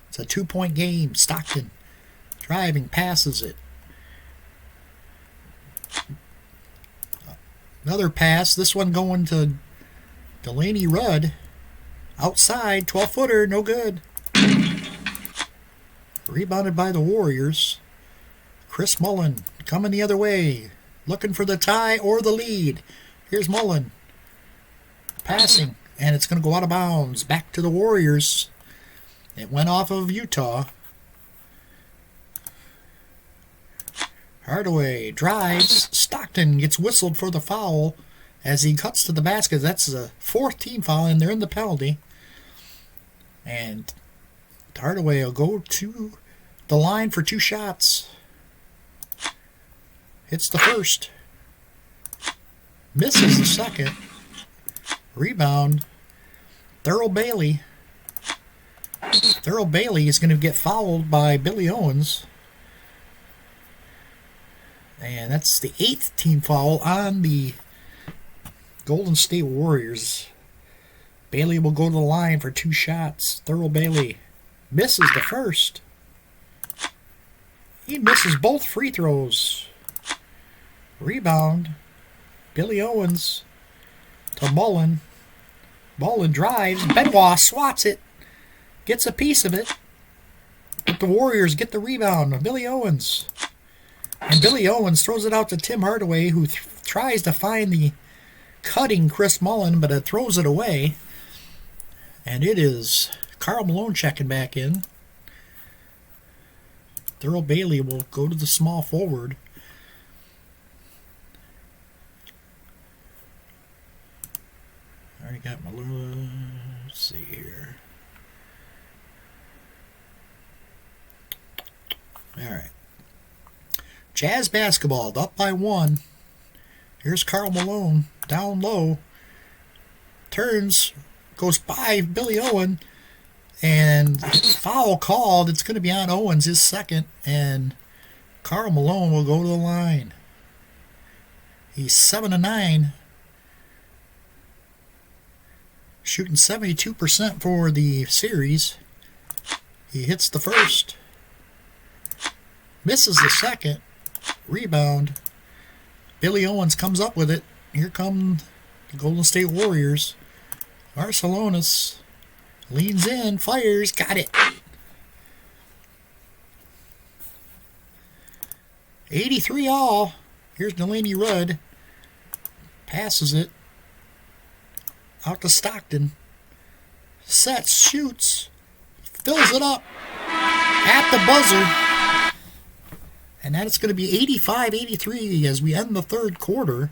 It's a 2-point game. Stockton driving, passes it. Another pass. This one going to Delaney Rudd. Outside, 12-footer, no good. Rebounded by the Warriors. Chris Mullen coming the other way. Looking for the tie or the lead. Here's Mullen. Passing. And it's going to go out of bounds. Back to the Warriors. It went off of Utah. Hardaway drives. Stockton gets whistled for the foul as he cuts to the basket. That's a 4th team foul, and they're in the penalty. And Hardaway will go to the line for 2 shots. Hits the first. Misses the second. Rebound. Thurl Bailey. Thurl Bailey is going to get fouled by Billy Owens. And that's the 8th team foul on the Golden State Warriors. Bailey will go to the line for 2 shots. Thurl Bailey misses the first. He misses both free throws. Rebound. Billy Owens to Mullen. Mullen drives. Benoit swats it. Gets a piece of it. But the Warriors get the rebound. Billy Owens. And Billy Owens throws it out to Tim Hardaway, who tries to find the cutting Chris Mullen, but it throws it away. And it is Karl Malone checking back in. Thurl Bailey will go to the small forward. I already got Malone. Let's see here. All right. Jazz basketball, up by 1. Here's Karl Malone, down low. Turns, goes by Billy Owen, and foul called. It's going to be on Owens, his second, and Karl Malone will go to the line. He's 7-9, shooting 72% for the series. He hits the first, misses the second. Rebound. Billy Owens comes up with it. Here come the Golden State Warriors. Barcelonas leans in, fires, got it. 83 all. Here's Delaney Rudd. Passes it out to Stockton. Sets, shoots, fills it up at the buzzer. And then it's going to be 85-83 as we end the third quarter.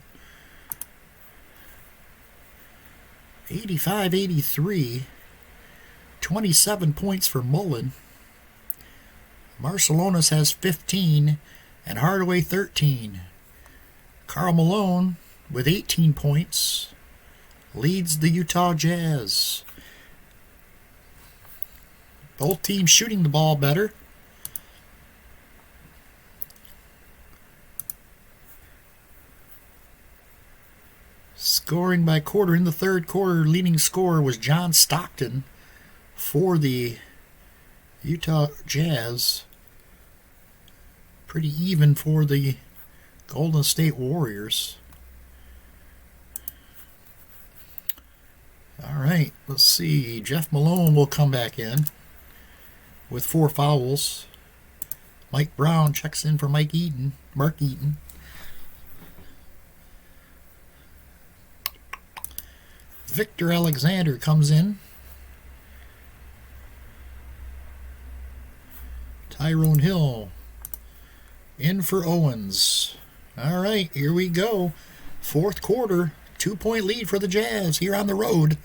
85-83. 27 points for Mullen. Barcelonas has 15 and Hardaway 13. Karl Malone with 18 points leads the Utah Jazz. Both teams shooting the ball better. Scoring by quarter in the third quarter, leading scorer was John Stockton for the Utah Jazz. Pretty even for the Golden State Warriors. All right, let's see. Jeff Malone will come back in with 4 fouls. Mike Brown checks in for Mark Eaton. Victor Alexander comes in. Tyrone Hill in for Owens. All right, here we go. Fourth quarter, 2-point lead for the Jazz here on the road.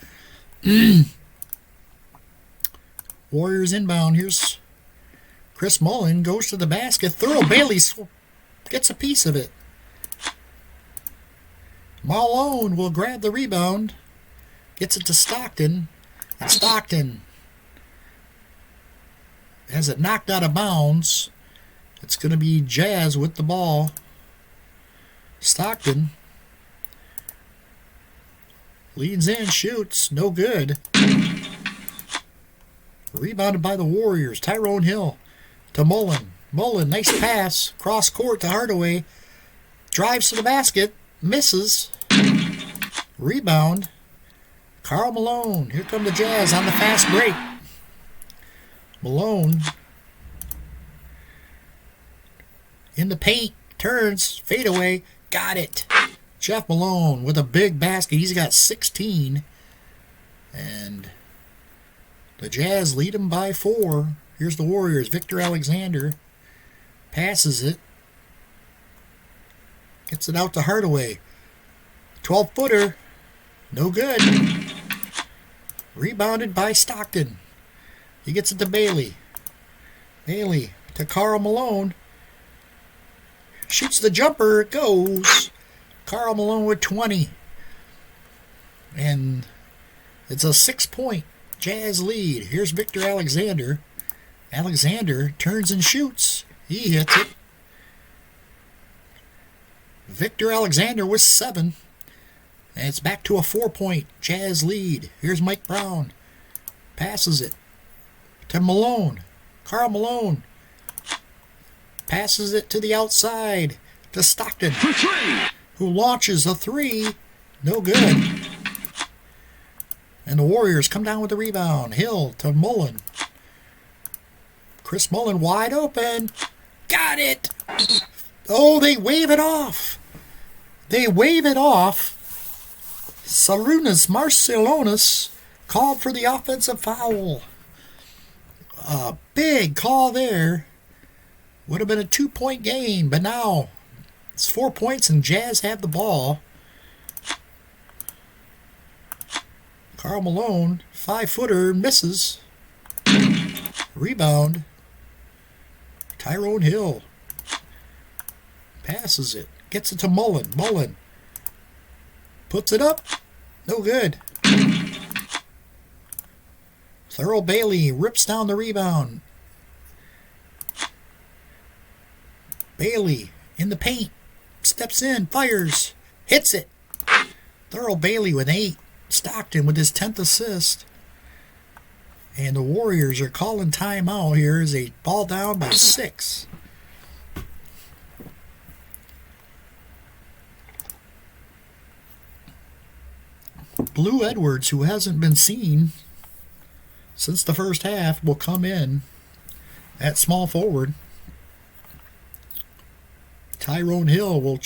Warriors inbound. Here's Chris Mullen, goes to the basket. Thurl Bailey gets a piece of it. Malone will grab the rebound. Gets it to Stockton, and Stockton has it knocked out of bounds. It's going to be Jazz with the ball. Stockton leans in, shoots, no good. Rebounded by the Warriors. Tyrone Hill to Mullen. Mullen, nice pass, cross court to Hardaway. Drives to the basket, misses. Rebound. Karl Malone. Here come the Jazz on the fast break. Malone in the paint, turns, fadeaway, got it. Jeff Malone with a big basket. He's got 16. And the Jazz lead him by 4. Here's the Warriors. Victor Alexander passes it. Gets it out to Hardaway. 12-footer. No good. Rebounded by Stockton. He gets it to Bailey. Bailey to Karl Malone. Shoots the jumper. It goes. Karl Malone with 20. And it's a 6-point Jazz lead. Here's Victor Alexander. Alexander turns and shoots. He hits it. Victor Alexander with 7. And it's back to a 4-point Jazz lead. Here's Mike Brown. Passes it to Malone. Karl Malone passes it to the outside. to Stockton,
For three.
who launches a three. No good. And the Warriors come down with the rebound. Hill to Mullen. Chris Mullen wide open. Got it. Oh, they wave it off. They wave it off. Sarunas Marcilonis called for the offensive foul. A big call there. Would have been a 2-point game, but now it's 4 points and Jazz have the ball. Karl Malone, 5-footer, misses. Rebound. Tyrone Hill passes it. Gets it to Mullen. Mullen puts it up. No good. Thurl Bailey rips down the rebound. Bailey in the paint. Steps in. Fires. Hits it. Thurl Bailey with 8. Stockton with his 10th assist. And the Warriors are calling timeout here as they fall down by 6. Blue Edwards, who hasn't been seen since the first half, will come in at small forward. Tyrone Hill will,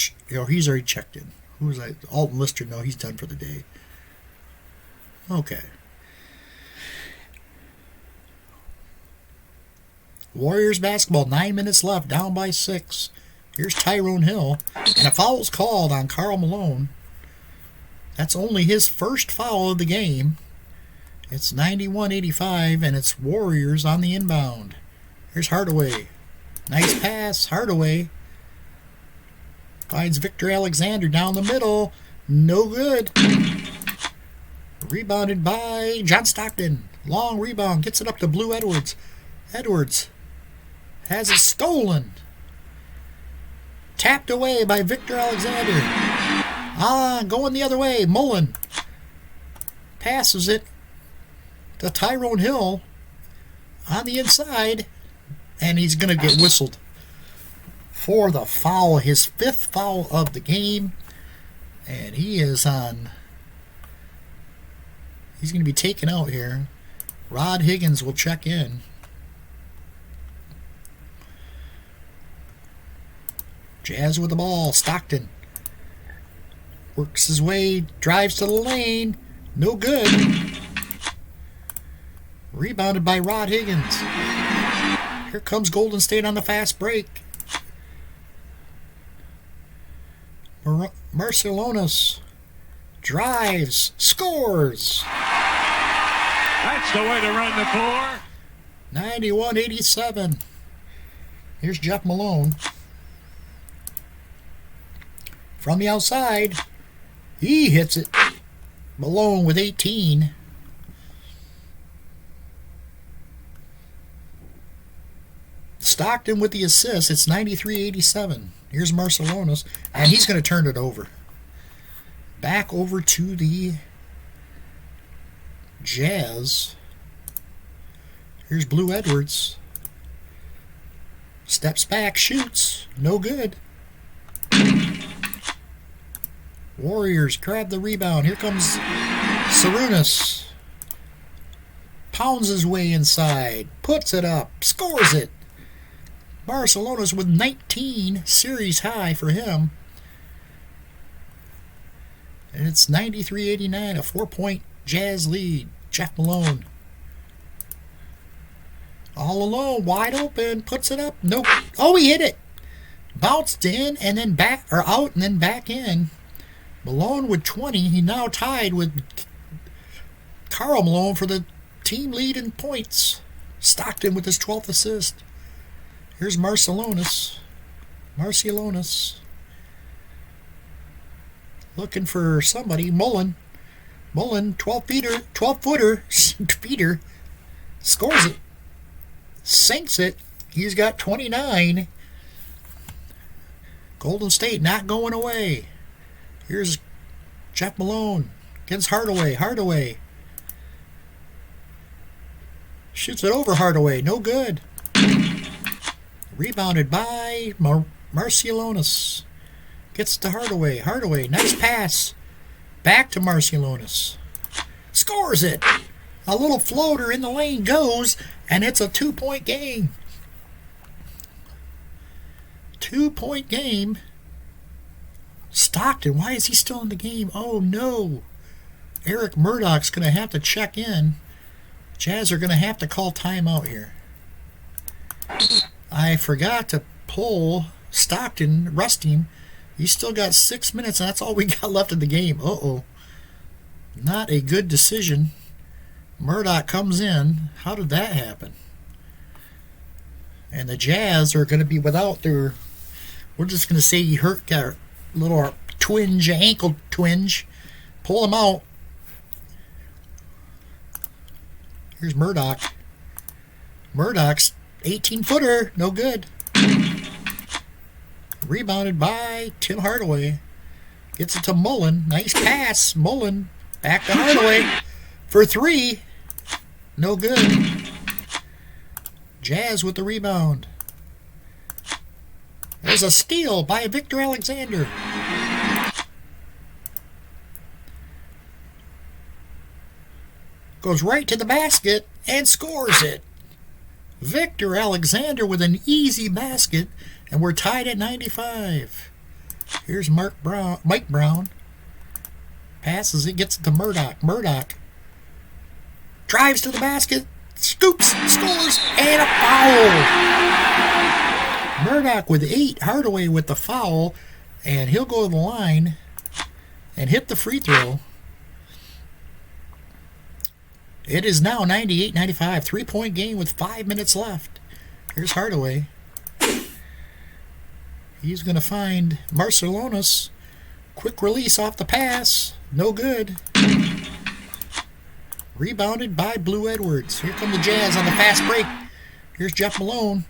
he's already checked in. Who was that? Alton Lister, no, he's done for the day. Okay. Warriors basketball, 9 minutes left, down by 6. Here's Tyrone Hill, and a foul's called on Karl Malone. That's only his first foul of the game. It's 91-85, and it's Warriors on the inbound. Here's Hardaway. Nice pass, Hardaway. Finds Victor Alexander down the middle. No good. Rebounded by John Stockton. Long rebound. Gets it up to Blue Edwards. Edwards has it stolen. Tapped away by Victor Alexander. Going the other way. Mullen passes it to Tyrone Hill on the inside. And he's going to get whistled for the foul. His 5th foul of the game. And he is on... He's going to be taken out here. Rod Higgins will check in. Jazz with the ball. Stockton works his way, drives to the lane. No good. Rebounded by Rod Higgins. Here comes Golden State on the fast break. Marcilonis drives, scores.
That's the way to run the floor.
91-87. Here's Jeff Malone. From the outside, he hits it. Malone with 18. Stockton with the assist. It's 93-87. Here's Marcilonis, and he's going to turn it over. Back over to the Jazz. Here's Blue Edwards. Steps back, shoots. No good. Warriors grab the rebound. Here comes Sarunas. Pounds his way inside. Puts it up. Scores it. Barcelona's with 19, series high for him. And it's 93-89, a 4-point Jazz lead. Jeff Malone. All alone, wide open, puts it up. Nope. Oh, he hit it. Bounced in and then back, or out and then back in. Malone with 20. He now tied with Karl Malone for the team lead in points. Stockton with his 12th assist. Here's Marcilonis. Looking for somebody. Mullen, 12-footer, feeder. Scores it. Sinks it. He's got 29. Golden State not going away. Here's Jeff Malone against Hardaway. Shoots it over Hardaway. No good. Rebounded by Marcilonis. Gets to Hardaway. Hardaway, nice pass. Back to Marciulionis. Scores it. A little floater in the lane goes, and it's a 2-point game. 2-point game. Stockton, why is he still in the game? Oh, no. Eric Murdoch's going to have to check in. Jazz are going to have to call timeout here. I forgot to pull Stockton, rest him. He's still got 6 minutes, and that's all we got left in the game. Uh-oh. Not a good decision. Murdoch comes in. How did that happen? And the Jazz are going to be without their... We're just going to say he got a little twinge, ankle twinge. Pull him out. Here's Murdoch. Murdoch's 18-footer. No good. Rebounded by Tim Hardaway. Gets it to Mullen. Nice pass. Mullen back to Hardaway for 3. No good. Jazz with the rebound. There's a steal by Victor Alexander. Goes right to the basket and scores it. Victor Alexander with an easy basket, and we're tied at 95. Here's Mike Brown. Passes it, gets it to Murdoch. Murdoch drives to the basket, scoops, scores, and a foul. Murdoch with 8, Hardaway with the foul, and he'll go to the line and hit the free throw. It is now 98-95, 3-point game with 5 minutes left. Here's Hardaway. He's going to find Marciulionis. Quick release off the pass. No good. Rebounded by Blue Edwards. Here come the Jazz on the fast break. Here's Jeff Malone.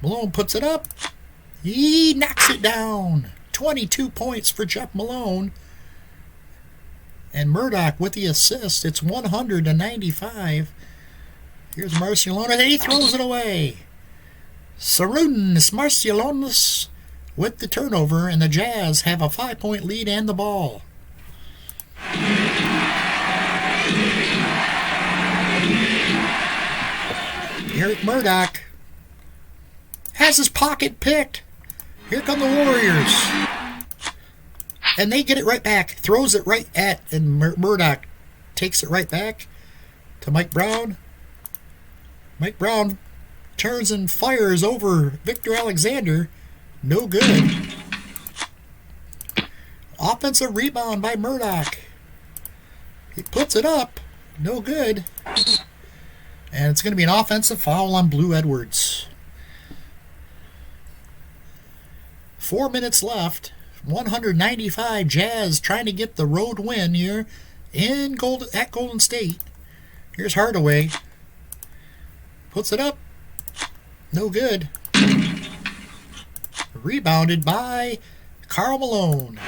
Malone puts it up. He knocks it down. 22 points for Jeff Malone. And Murdoch with the assist. It's 195. Here's Marciulionis, and he throws it away. Sarunas Marciulionis with the turnover, and the Jazz have a 5-point lead and the ball. Eric Murdoch has his pocket picked. Here come the Warriors. And they get it right back. Throws it right at, and Murdoch takes it right back to Mike Brown. Mike Brown turns and fires over Victor Alexander. No good. Offensive rebound by Murdoch. He puts it up. No good. And it's going to be an offensive foul on Blue Edwards. 4 minutes left. 195 Jazz trying to get the road win here at Golden State. Here's Hardaway. Puts it up. No good. Rebounded by Karl Malone.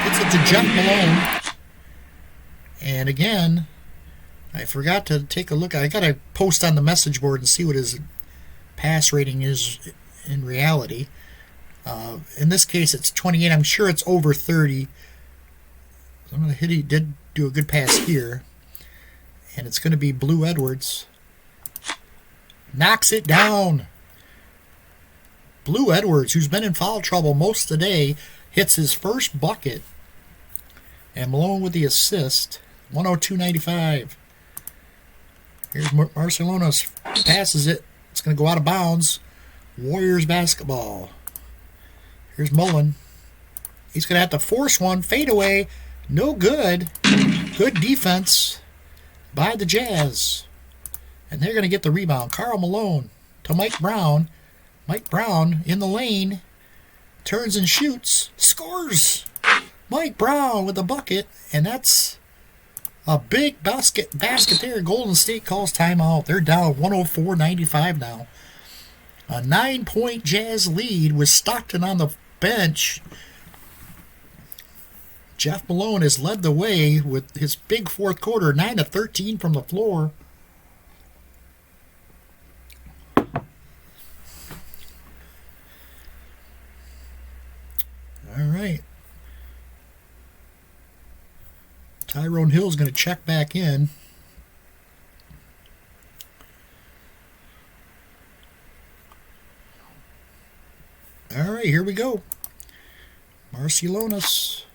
Gets it to Jeff Malone. And again, I forgot to take a look. I got to post on the message board and see what his pass rating is in reality. In this case, it's 28. I'm sure it's over 30. So I'm going to hit. He did do a good pass here. And it's going to be Blue Edwards. Knocks it down. Blue Edwards, who's been in foul trouble most of the day, hits his first bucket. And Malone with the assist. 102.95. Here's Marciulionis. Passes it. It's going to go out of bounds. Warriors basketball. Here's Mullen. He's going to have to force one. Fade away. No good. Good defense by the Jazz. And they're going to get the rebound. Karl Malone to Mike Brown. Mike Brown in the lane. Turns and shoots. Scores. Mike Brown with a bucket. And that's a big basket there. Golden State calls timeout. They're down 104-95 now. A 9-point Jazz lead with Stockton on the bench. Jeff Malone has led the way with his big fourth quarter, 9 of 13 from the floor. Tyrone Hill's going to check back in. All right, here we go. Marciulionis.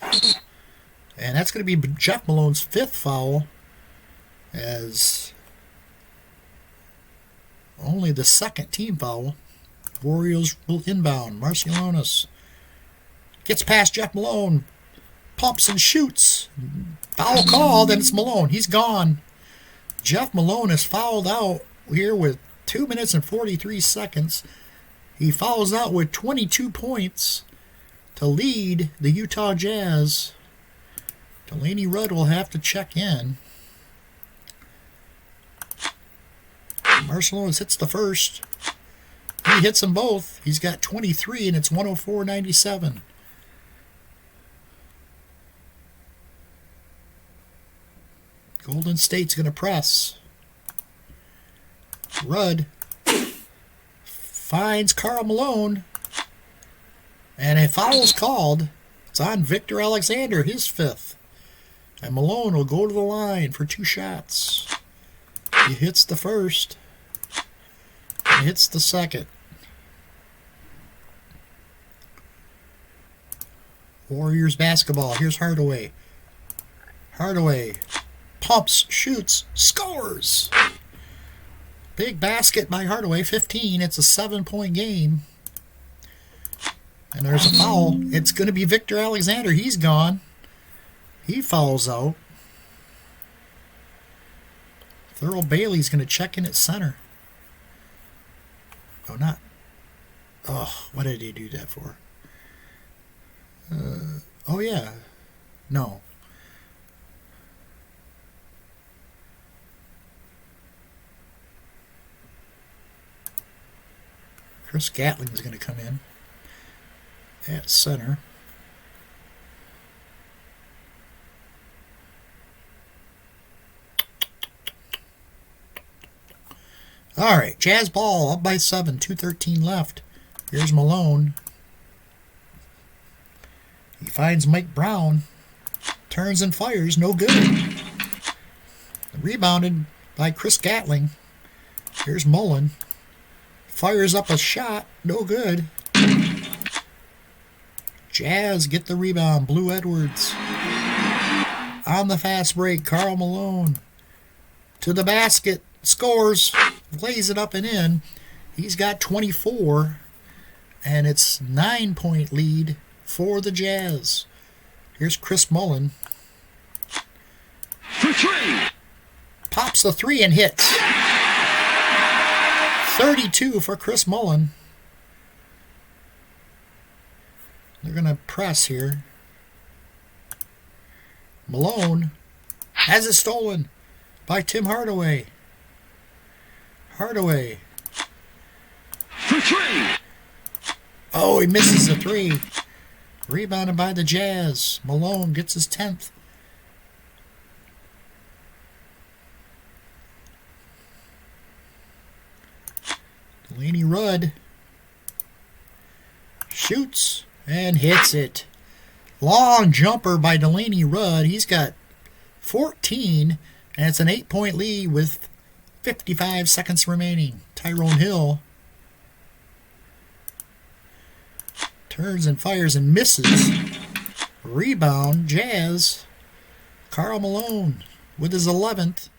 And that's going to be Jeff Malone's 5th foul, as only the 2nd team foul. Warriors will inbound. Marciulionis gets past Jeff Malone, pumps and shoots. Foul called, and it's Malone. He's gone. Jeff Malone is fouled out here with 2 minutes and 43 seconds. He fouls out with 22 points to lead the Utah Jazz. Delaney Rudd will have to check in. Marciulionis hits the first. He hits them both. He's got 23, and it's 104-97. Golden State's going to press. Rudd finds Karl Malone, and a foul's called. It's on Victor Alexander, his 5th. And Malone will go to the line for 2 shots. He hits the first. He hits the second. Warriors basketball. Here's Hardaway. Hardaway pumps, shoots, scores. Big basket by Hardaway, 15. It's a 7-point game. And there's a foul. It's going to be Victor Alexander. He's gone. He fouls out. Thurl Bailey's going to check in at center. Oh, not. Oh, what did he do that for? Oh, yeah. No. Chris Gatling's going to come in at center. All right, Jazz ball up by 7, 2:13 left. Here's Malone. He finds Mike Brown, turns and fires, no good. Rebounded by Chris Gatling. Here's Mullen. Fires up a shot, no good. Jazz get the rebound. Blue Edwards. On the fast break, Karl Malone to the basket, scores, lays it up and in. He's got 24, and it's 9-point lead for the Jazz. Here's Chris Mullen.
For 3.
Pops the 3 and hits. 32 for Chris Mullen. They're going to press here. Malone has it stolen by Tim Hardaway. Hardaway.
For 3.
Oh, he misses the 3. Rebounded by the Jazz. Malone gets his 10th. Delaney Rudd shoots and hits it. Long jumper by Delaney Rudd. He's got 14, and it's an 8-point lead with 55 seconds remaining. Tyrone Hill turns and fires and misses. Rebound, Jazz. Karl Malone with his 11th.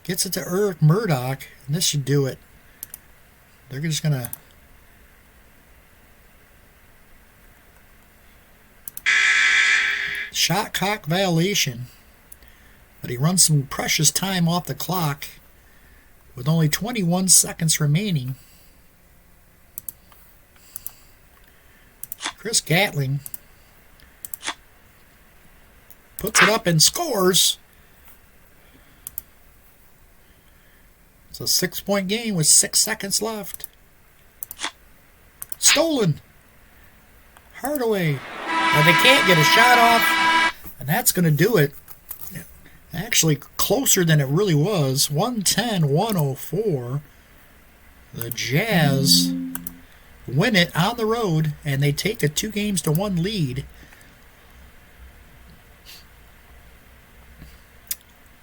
Gets it to Eric Murdoch, and this should do it. They're just going to shot clock violation, but he runs some precious time off the clock with only 21 seconds remaining. Chris Gatling puts it up and scores. It's a 6-point game with 6 seconds left. Stolen. Hardaway. And they can't get a shot off, and that's going to do it. Actually, closer than it really was. 110-104. The Jazz win it on the road, and they take a 2-1 lead.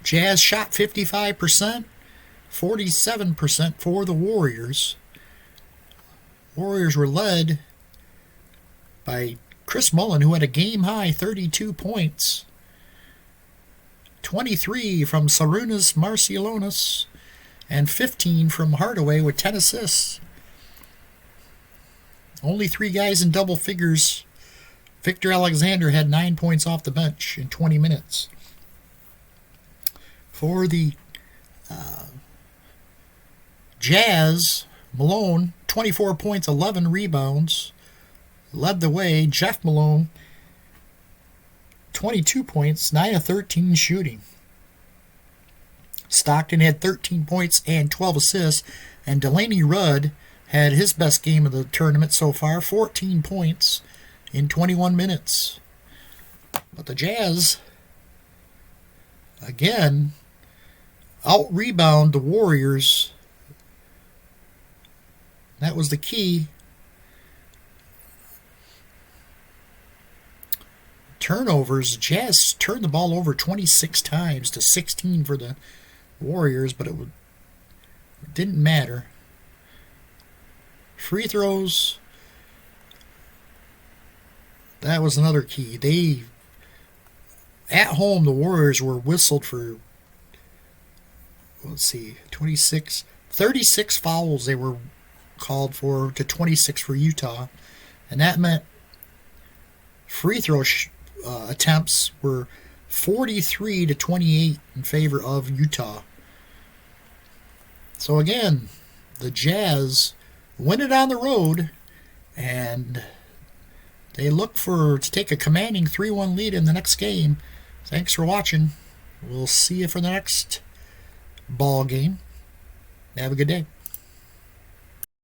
Jazz shot 55%, 47% for the Warriors. Warriors were led by Chris Mullin, who had a game-high 32 points. 23 from Sarunas Marciulionis, and 15 from Hardaway with 10 assists. Only 3 guys in double figures. Victor Alexander had 9 points off the bench in 20 minutes. For the Jazz, Malone, 24 points, 11 rebounds, led the way. Jeff Malone, 22 points, 9 of 13 shooting. Stockton had 13 points and 12 assists, and Delaney Rudd had his best game of the tournament so far, 14 points in 21 minutes. But the Jazz, again, out-rebound the Warriors. That was the key. Turnovers, Jazz turned the ball over 26 times to 16 for the Warriors, but it didn't matter. Free throws, that was another key. At home, the Warriors were whistled for, 36 fouls they were called for to 26 for Utah. And that meant free throw attempts were 43 to 28 in favor of Utah. So again, the Jazz win it on the road, and they look to take a commanding 3-1 lead in the next game. Thanks for watching. We'll see you for the next ball game. Have a good day.